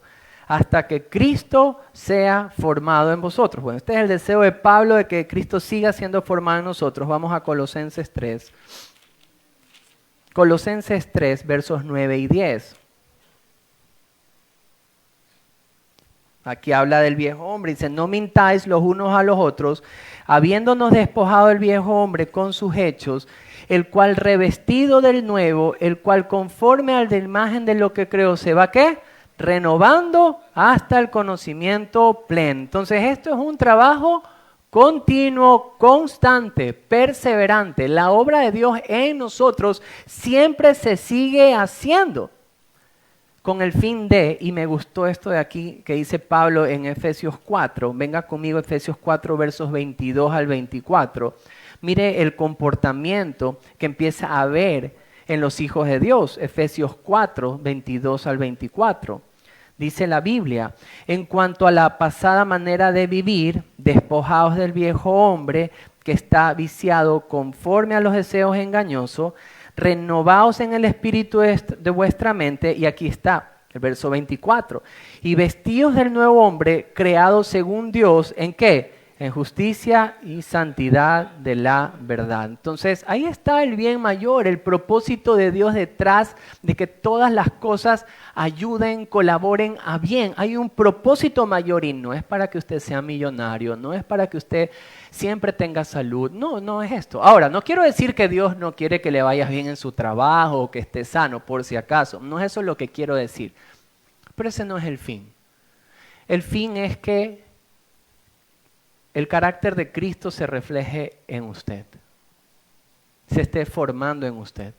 Speaker 1: hasta que Cristo sea formado en vosotros. Bueno, este es el deseo de Pablo de que Cristo siga siendo formado en nosotros. Vamos a Colosenses 3. Colosenses 3, versos 9 y 10. Aquí habla del viejo hombre. Dice, no mintáis los unos a los otros, habiéndonos despojado el viejo hombre con sus hechos, el cual revestido del nuevo, el cual conforme al de imagen de lo que creó, se va, ¿qué? Renovando hasta el conocimiento pleno. Entonces esto es un trabajo continuo, constante, perseverante. La obra de Dios en nosotros siempre se sigue haciendo con el fin de, y me gustó esto de aquí que dice Pablo en Efesios 4, venga conmigo Efesios 4 versos 22 al 24, mire el comportamiento que empieza a haber en los hijos de Dios, Efesios 4, 22 al 24. dice la Biblia, en cuanto a la pasada manera de vivir, despojaos del viejo hombre que está viciado conforme a los deseos engañosos, renovaos en el espíritu de vuestra mente, y aquí está el verso 24, y vestíos del nuevo hombre creado según Dios, ¿en qué? En justicia y santidad de la verdad. Entonces, ahí está el bien mayor, el propósito de Dios detrás de que todas las cosas ayuden, colaboren a bien. Hay un propósito mayor y no es para que usted sea millonario, no es para que usted siempre tenga salud. No, no es esto. Ahora, no quiero decir que Dios no quiere que le vaya bien en su trabajo o que esté sano, por si acaso. No es eso lo que quiero decir. Pero ese no es el fin. El fin es que el carácter de Cristo se refleje en usted, se esté formando en usted.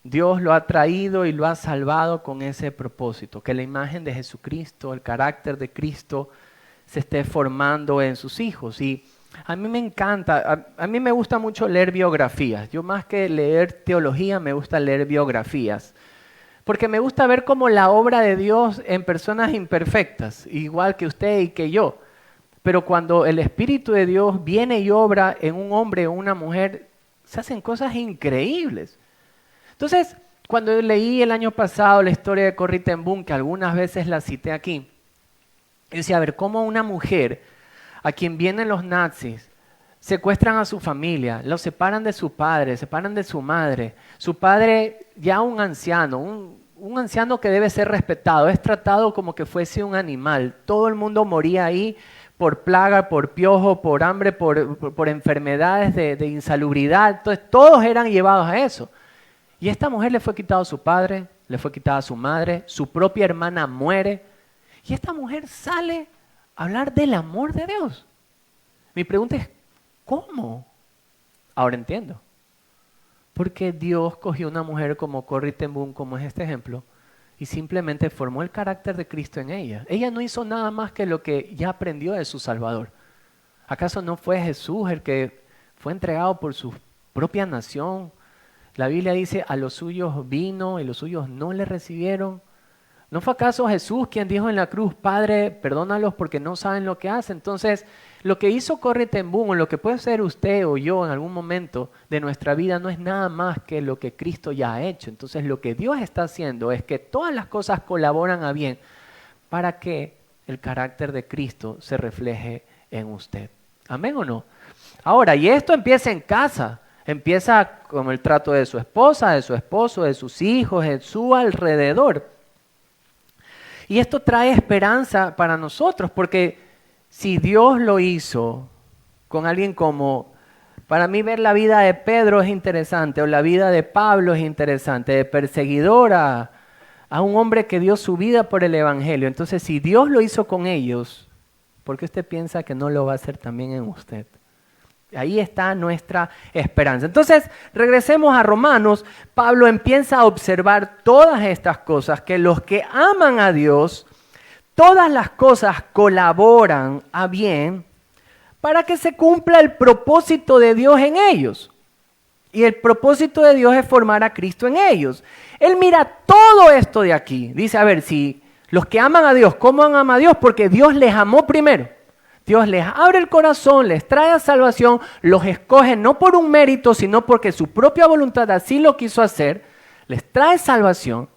Speaker 1: Dios lo ha traído y lo ha salvado con ese propósito, que la imagen de Jesucristo, el carácter de Cristo, se esté formando en sus hijos. Y a mí me encanta, a mí me gusta mucho leer biografías. Yo más que leer teología, me gusta leer biografías. Porque me gusta ver cómo la obra de Dios en personas imperfectas, igual que usted y que yo. Pero cuando el Espíritu de Dios viene y obra en un hombre o una mujer, se hacen cosas increíbles. Entonces, cuando yo leí el año pasado la historia de Corrie ten Boom, que algunas veces la cité aquí, yo decía, a ver, cómo una mujer a quien vienen los nazis, secuestran a su familia, los separan de su padre, separan de su madre. Su padre, ya un anciano, un anciano que debe ser respetado, es tratado como que fuese un animal. Todo el mundo moría ahí por plaga, por piojo, por hambre, por enfermedades de insalubridad. Entonces todos eran llevados a eso. Y a esta mujer le fue quitado su padre, le fue quitada su madre, su propia hermana muere. Y esta mujer sale a hablar del amor de Dios. Mi pregunta es, ¿cómo? Ahora entiendo. Porque Dios cogió una mujer como Corrie ten Boom, como es este ejemplo, y simplemente formó el carácter de Cristo en ella. Ella no hizo nada más que lo que ya aprendió de su Salvador. ¿Acaso no fue Jesús el que fue entregado por su propia nación? La Biblia dice, a los suyos vino y los suyos no le recibieron. ¿No fue acaso Jesús quien dijo en la cruz, Padre, perdónalos porque no saben lo que hacen? Entonces, lo que hizo Corrie ten Boom, o lo que puede ser usted o yo en algún momento de nuestra vida, no es nada más que lo que Cristo ya ha hecho. Entonces, lo que Dios está haciendo es que todas las cosas colaboran a bien para que el carácter de Cristo se refleje en usted. ¿Amén o no? Ahora, y esto empieza en casa. Empieza con el trato de su esposa, de su esposo, de sus hijos, en su alrededor. Y esto trae esperanza para nosotros, porque si Dios lo hizo con alguien como, para mí ver la vida de Pedro es interesante, o la vida de Pablo es interesante, de perseguidor a un hombre que dio su vida por el Evangelio. Entonces, si Dios lo hizo con ellos, ¿por qué usted piensa que no lo va a hacer también en usted? Ahí está nuestra esperanza. Entonces, regresemos a Romanos. Pablo empieza a observar todas estas cosas, que los que aman a Dios, todas las cosas colaboran a bien para que se cumpla el propósito de Dios en ellos. Y el propósito de Dios es formar a Cristo en ellos. Él mira todo esto de aquí. Dice, a ver, si los que aman a Dios, ¿cómo aman a Dios? Porque Dios les amó primero. Dios les abre el corazón, les trae a salvación, los escoge no por un mérito, sino porque su propia voluntad así lo quiso hacer. Les trae salvación,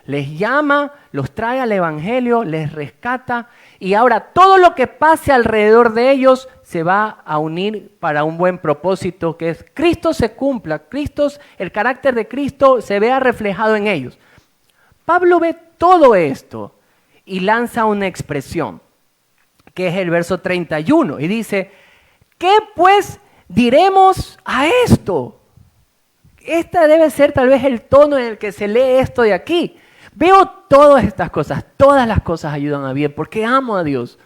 Speaker 1: les llama, los trae al Evangelio, les rescata. Y ahora todo lo que pase alrededor de ellos se va a unir para un buen propósito, que es Cristo se cumpla, el carácter de Cristo se vea reflejado en ellos. Pablo ve todo esto y lanza una expresión, que es el verso 31, y dice, ¿qué pues diremos a esto? Este debe ser tal vez el tono en el que se lee esto de aquí. Veo todas estas cosas, todas las cosas ayudan a bien, porque amo a Dios.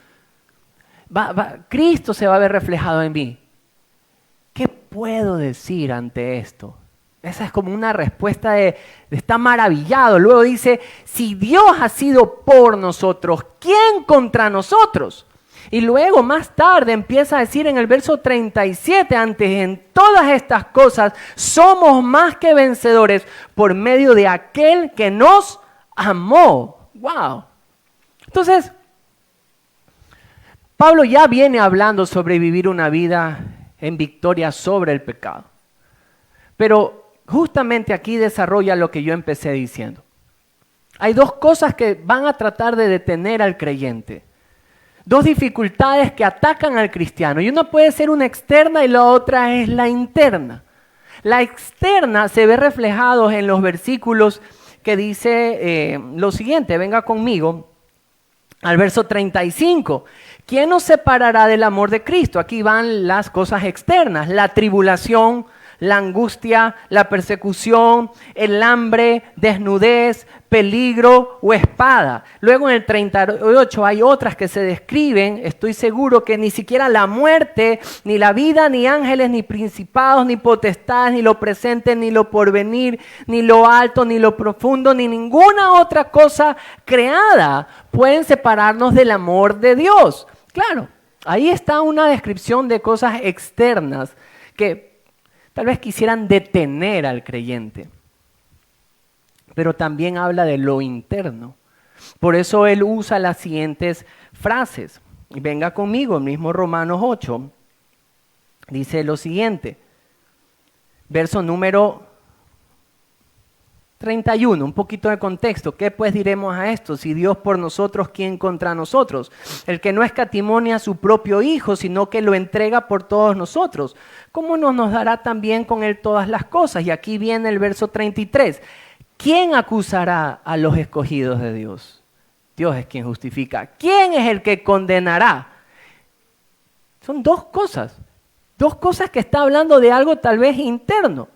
Speaker 1: Cristo se va a ver reflejado en mí. ¿Qué puedo decir ante esto? Esa es como una respuesta de está maravillado. Luego dice, si Dios ha sido por nosotros, ¿quién contra nosotros? Y luego más tarde empieza a decir en el verso 37, antes en todas estas cosas somos más que vencedores por medio de aquel que nos amó. ¡Wow! Entonces, Pablo ya viene hablando sobre vivir una vida en victoria sobre el pecado. Pero justamente aquí desarrolla lo que yo empecé diciendo. Hay dos cosas que van a tratar de detener al creyente. Dos dificultades que atacan al cristiano. Y una puede ser una externa y la otra es la interna. La externa se ve reflejado en los versículos que dice lo siguiente. Venga conmigo al verso 35. ¿Quién nos separará del amor de Cristo? Aquí van las cosas externas. La tribulación, la angustia, la persecución, el hambre, desnudez, peligro o espada. Luego en el 38 hay otras que se describen, estoy seguro que ni siquiera la muerte, ni la vida, ni ángeles, ni principados, ni potestades, ni lo presente, ni lo porvenir, ni lo alto, ni lo profundo, ni ninguna otra cosa creada pueden separarnos del amor de Dios. Claro, ahí está una descripción de cosas externas que tal vez quisieran detener al creyente, pero también habla de lo interno. Por eso él usa las siguientes frases. Venga conmigo, el mismo Romanos 8, dice lo siguiente, verso número 31, un poquito de contexto. ¿Qué pues diremos a esto? Si Dios por nosotros, ¿quién contra nosotros? El que no escatimó ni a su propio Hijo, sino que lo entrega por todos nosotros. ¿Cómo no nos dará también con Él todas las cosas? Y aquí viene el verso 33. ¿Quién acusará a los escogidos de Dios? Dios es quien justifica. ¿Quién es el que condenará? Son dos cosas que está hablando de algo tal vez interno.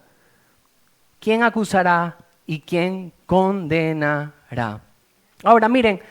Speaker 1: ¿Quién acusará y quién condenará? Ahora miren,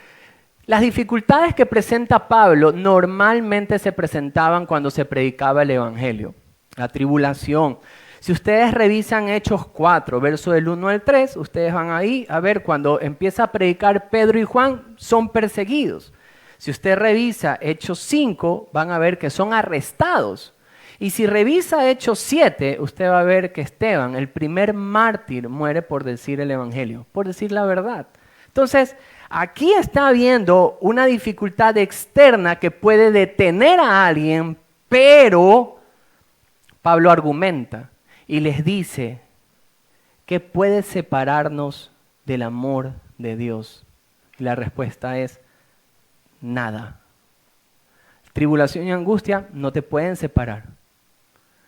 Speaker 1: las dificultades que presenta Pablo normalmente se presentaban cuando se predicaba el Evangelio. La tribulación. Si ustedes revisan Hechos 4, verso del 1 al 3, ustedes van ahí a ver cuando empieza a predicar Pedro y Juan, son perseguidos. Si usted revisa Hechos 5, van a ver que son arrestados. Y si revisa Hechos 7, usted va a ver que Esteban, el primer mártir, muere por decir el Evangelio, por decir la verdad. Entonces, aquí está habiendo una dificultad externa que puede detener a alguien, pero Pablo argumenta y les dice que puede separarnos del amor de Dios. Y la respuesta es nada. Tribulación y angustia no te pueden separar.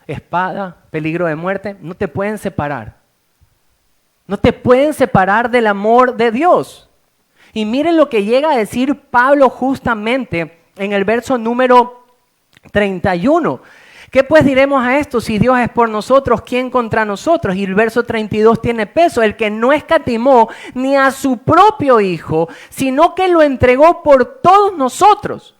Speaker 1: Espada, peligro de muerte, no te pueden separar. No te pueden separar del amor de Dios. Y miren lo que llega a decir Pablo justamente en el verso número 31. ¿Qué pues diremos a esto? Si Dios es por nosotros, ¿quién contra nosotros? Y el verso 32 tiene peso. El que no escatimó ni a su propio Hijo, sino que lo entregó por todos nosotros.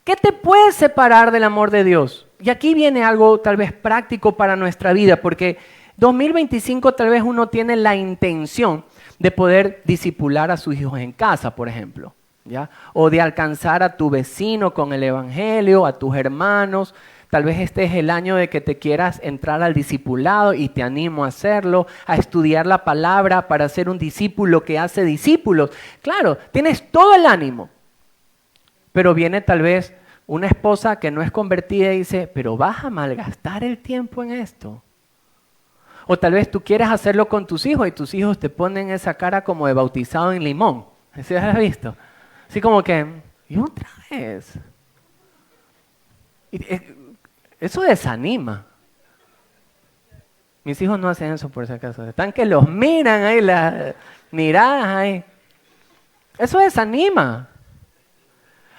Speaker 1: ¿Qué te puede separar del amor de Dios? Y aquí viene algo tal vez práctico para nuestra vida, porque 2025 tal vez uno tiene la intención de poder discipular a sus hijos en casa, por ejemplo, ¿ya? O de alcanzar a tu vecino con el Evangelio, a tus hermanos. Tal vez este es el año de que te quieras entrar al discipulado y te animo a hacerlo, a estudiar la palabra para ser un discípulo que hace discípulos. Claro, tienes todo el ánimo, pero viene tal vez una esposa que no es convertida y dice, pero vas a malgastar el tiempo en esto. O tal vez tú quieres hacerlo con tus hijos y tus hijos te ponen esa cara como de bautizado en limón. ¿Sí has visto? Así como que, ¿y otra vez? Eso desanima. Mis hijos no hacen eso por si acaso. Están que los miran ahí, las miradas ahí. Eso desanima.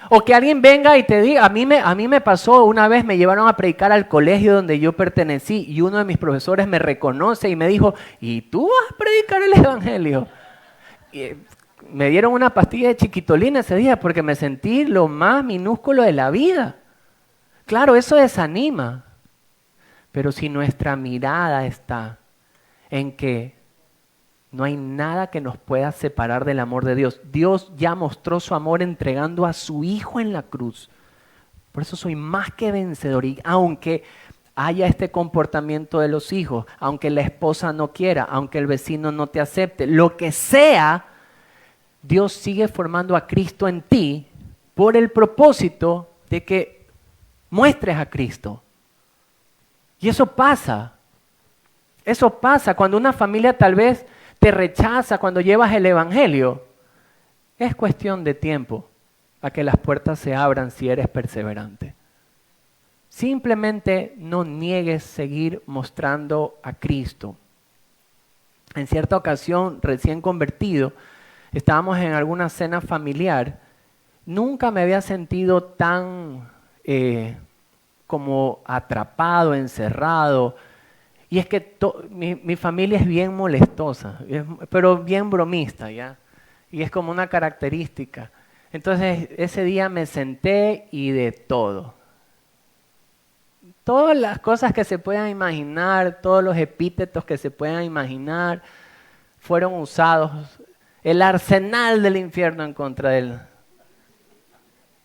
Speaker 1: O que alguien venga y te diga, a mí me pasó una vez, me llevaron a predicar al colegio donde yo pertenecí y uno de mis profesores me reconoce y me dijo, ¿y tú vas a predicar el Evangelio? Y me dieron una pastilla de chiquitolina ese día porque me sentí lo más minúsculo de la vida. Claro, eso desanima, pero si nuestra mirada está en que no hay nada que nos pueda separar del amor de Dios. Dios ya mostró su amor entregando a su Hijo en la cruz. Por eso soy más que vencedor. Y aunque haya este comportamiento de los hijos, aunque la esposa no quiera, aunque el vecino no te acepte, lo que sea, Dios sigue formando a Cristo en ti por el propósito de que muestres a Cristo. Y eso pasa. Eso pasa cuando una familia tal vez te rechaza cuando llevas el evangelio. Es cuestión de tiempo a que las puertas se abran si eres perseverante. Simplemente no niegues seguir mostrando a Cristo. En cierta ocasión, recién convertido, estábamos en alguna cena familiar. Nunca me había sentido tan como atrapado, encerrado. Y es que mi familia es bien molestosa, pero bien bromista, ¿ya? Y es como una característica. Entonces, ese día me senté y de todo. Todas las cosas que se puedan imaginar, todos los epítetos que se puedan imaginar, fueron usados. El arsenal del infierno en contra de él.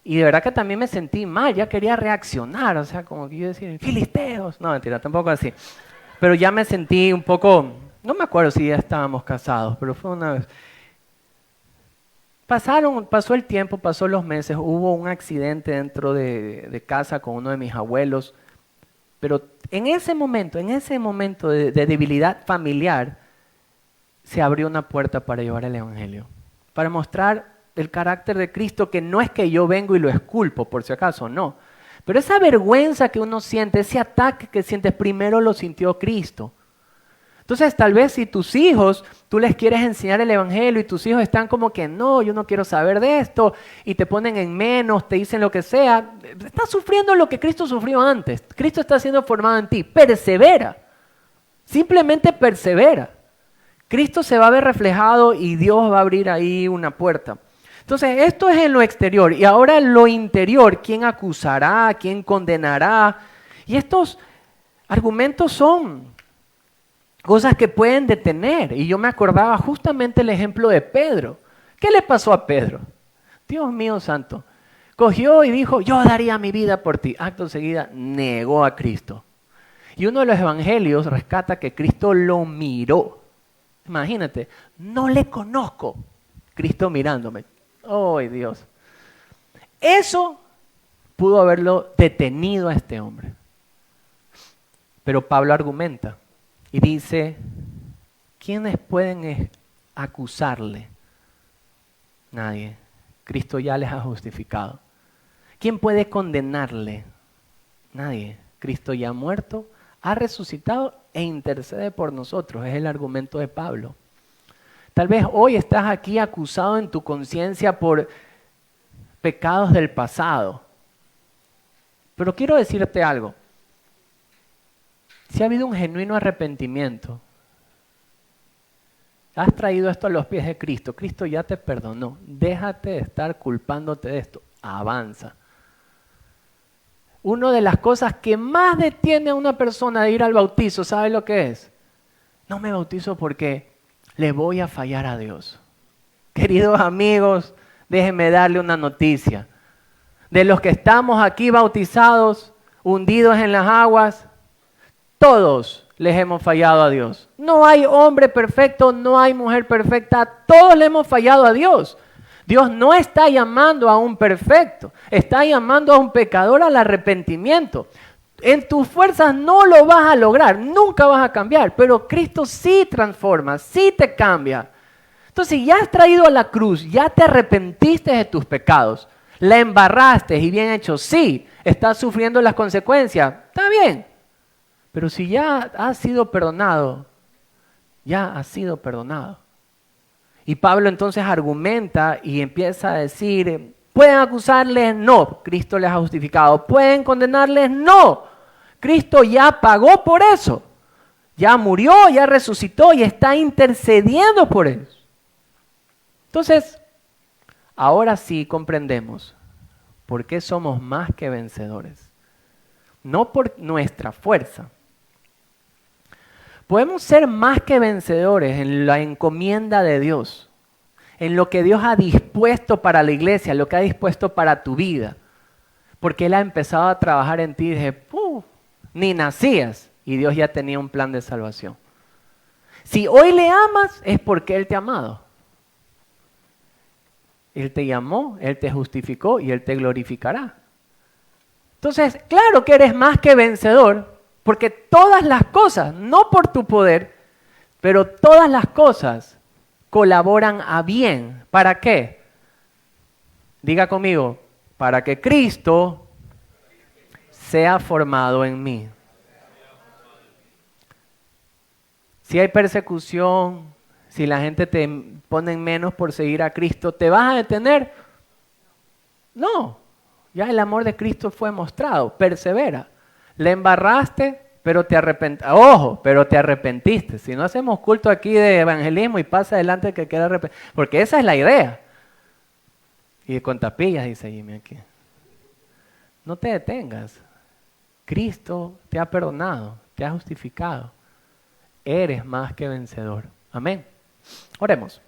Speaker 1: Y de verdad que también me sentí mal, ya quería reaccionar, o sea, como que yo decía, filisteos. No, mentira, tampoco así. Pero ya me sentí un poco, no me acuerdo si ya estábamos casados, pero fue una vez. Pasó el tiempo, pasó los meses, hubo un accidente dentro de casa con uno de mis abuelos, pero en ese momento de debilidad familiar, se abrió una puerta para llevar el evangelio, para mostrar el carácter de Cristo, que no es que yo vengo y lo esculpo, por si acaso, no. Pero esa vergüenza que uno siente, ese ataque que sientes, primero lo sintió Cristo. Entonces, tal vez si tus hijos, tú les quieres enseñar el evangelio y tus hijos están como que no, yo no quiero saber de esto, y te ponen en menos, te dicen lo que sea, estás sufriendo lo que Cristo sufrió antes. Cristo está siendo formado en ti. Persevera. Simplemente persevera. Cristo se va a ver reflejado y Dios va a abrir ahí una puerta. Entonces, esto es en lo exterior. Y ahora en lo interior, ¿quién acusará? ¿Quién condenará? Y estos argumentos son cosas que pueden detener. Y yo me acordaba justamente el ejemplo de Pedro. ¿Qué le pasó a Pedro? Dios mío santo. Cogió y dijo, yo daría mi vida por ti. Acto seguida, negó a Cristo. Y uno de los evangelios rescata que Cristo lo miró. Imagínate, no le conozco. Cristo mirándome. ¡Ay, Dios! Eso pudo haberlo detenido a este hombre. Pero Pablo argumenta y dice, ¿quiénes pueden acusarle? Nadie. Cristo ya les ha justificado. ¿Quién puede condenarle? Nadie. Cristo ya ha muerto, ha resucitado e intercede por nosotros. Es el argumento de Pablo. Tal vez hoy estás aquí acusado en tu conciencia por pecados del pasado. Pero quiero decirte algo. Si ha habido un genuino arrepentimiento, has traído esto a los pies de Cristo, Cristo ya te perdonó. Déjate de estar culpándote de esto. Avanza. Una de las cosas que más detiene a una persona de ir al bautizo, ¿sabe lo que es? No me bautizo porque le voy a fallar a Dios. Queridos amigos, déjenme darle una noticia. De los que estamos aquí bautizados, hundidos en las aguas, todos les hemos fallado a Dios. No hay hombre perfecto, no hay mujer perfecta, todos le hemos fallado a Dios. Dios no está llamando a un perfecto, está llamando a un pecador al arrepentimiento. En tus fuerzas no lo vas a lograr, nunca vas a cambiar, pero Cristo sí transforma, sí te cambia. Entonces, si ya has traído a la cruz, ya te arrepentiste de tus pecados, la embarraste y bien hecho, sí, estás sufriendo las consecuencias, está bien. Pero si ya has sido perdonado, ya has sido perdonado. Y Pablo entonces argumenta y empieza a decir, ¿pueden acusarles? No, Cristo les ha justificado. ¿Pueden condenarles? No, Cristo ya pagó por eso. Ya murió, ya resucitó y está intercediendo por ellos. Entonces, ahora sí comprendemos por qué somos más que vencedores. No por nuestra fuerza. Podemos ser más que vencedores en la encomienda de Dios, en lo que Dios ha dispuesto para la iglesia, lo que ha dispuesto para tu vida. Porque Él ha empezado a trabajar en ti y dije, ni nacías y Dios ya tenía un plan de salvación. Si hoy le amas es porque Él te ha amado. Él te llamó, Él te justificó y Él te glorificará. Entonces, claro que eres más que vencedor, porque todas las cosas, no por tu poder, pero todas las cosas colaboran a bien. ¿Para qué? Diga conmigo, para que Cristo sea formado en mí. Si hay persecución, si la gente te pone en menos por seguir a Cristo, ¿te vas a detener? No, ya el amor de Cristo fue mostrado, persevera. Le embarraste, pero te arrepentiste. Ojo, pero te arrepentiste. Si no hacemos culto aquí de evangelismo y pasa adelante el que quiera arrepentir, porque esa es la idea. Y con tapillas, dice Jimmy aquí. No te detengas. Cristo te ha perdonado, te ha justificado. Eres más que vencedor. Amén. Oremos.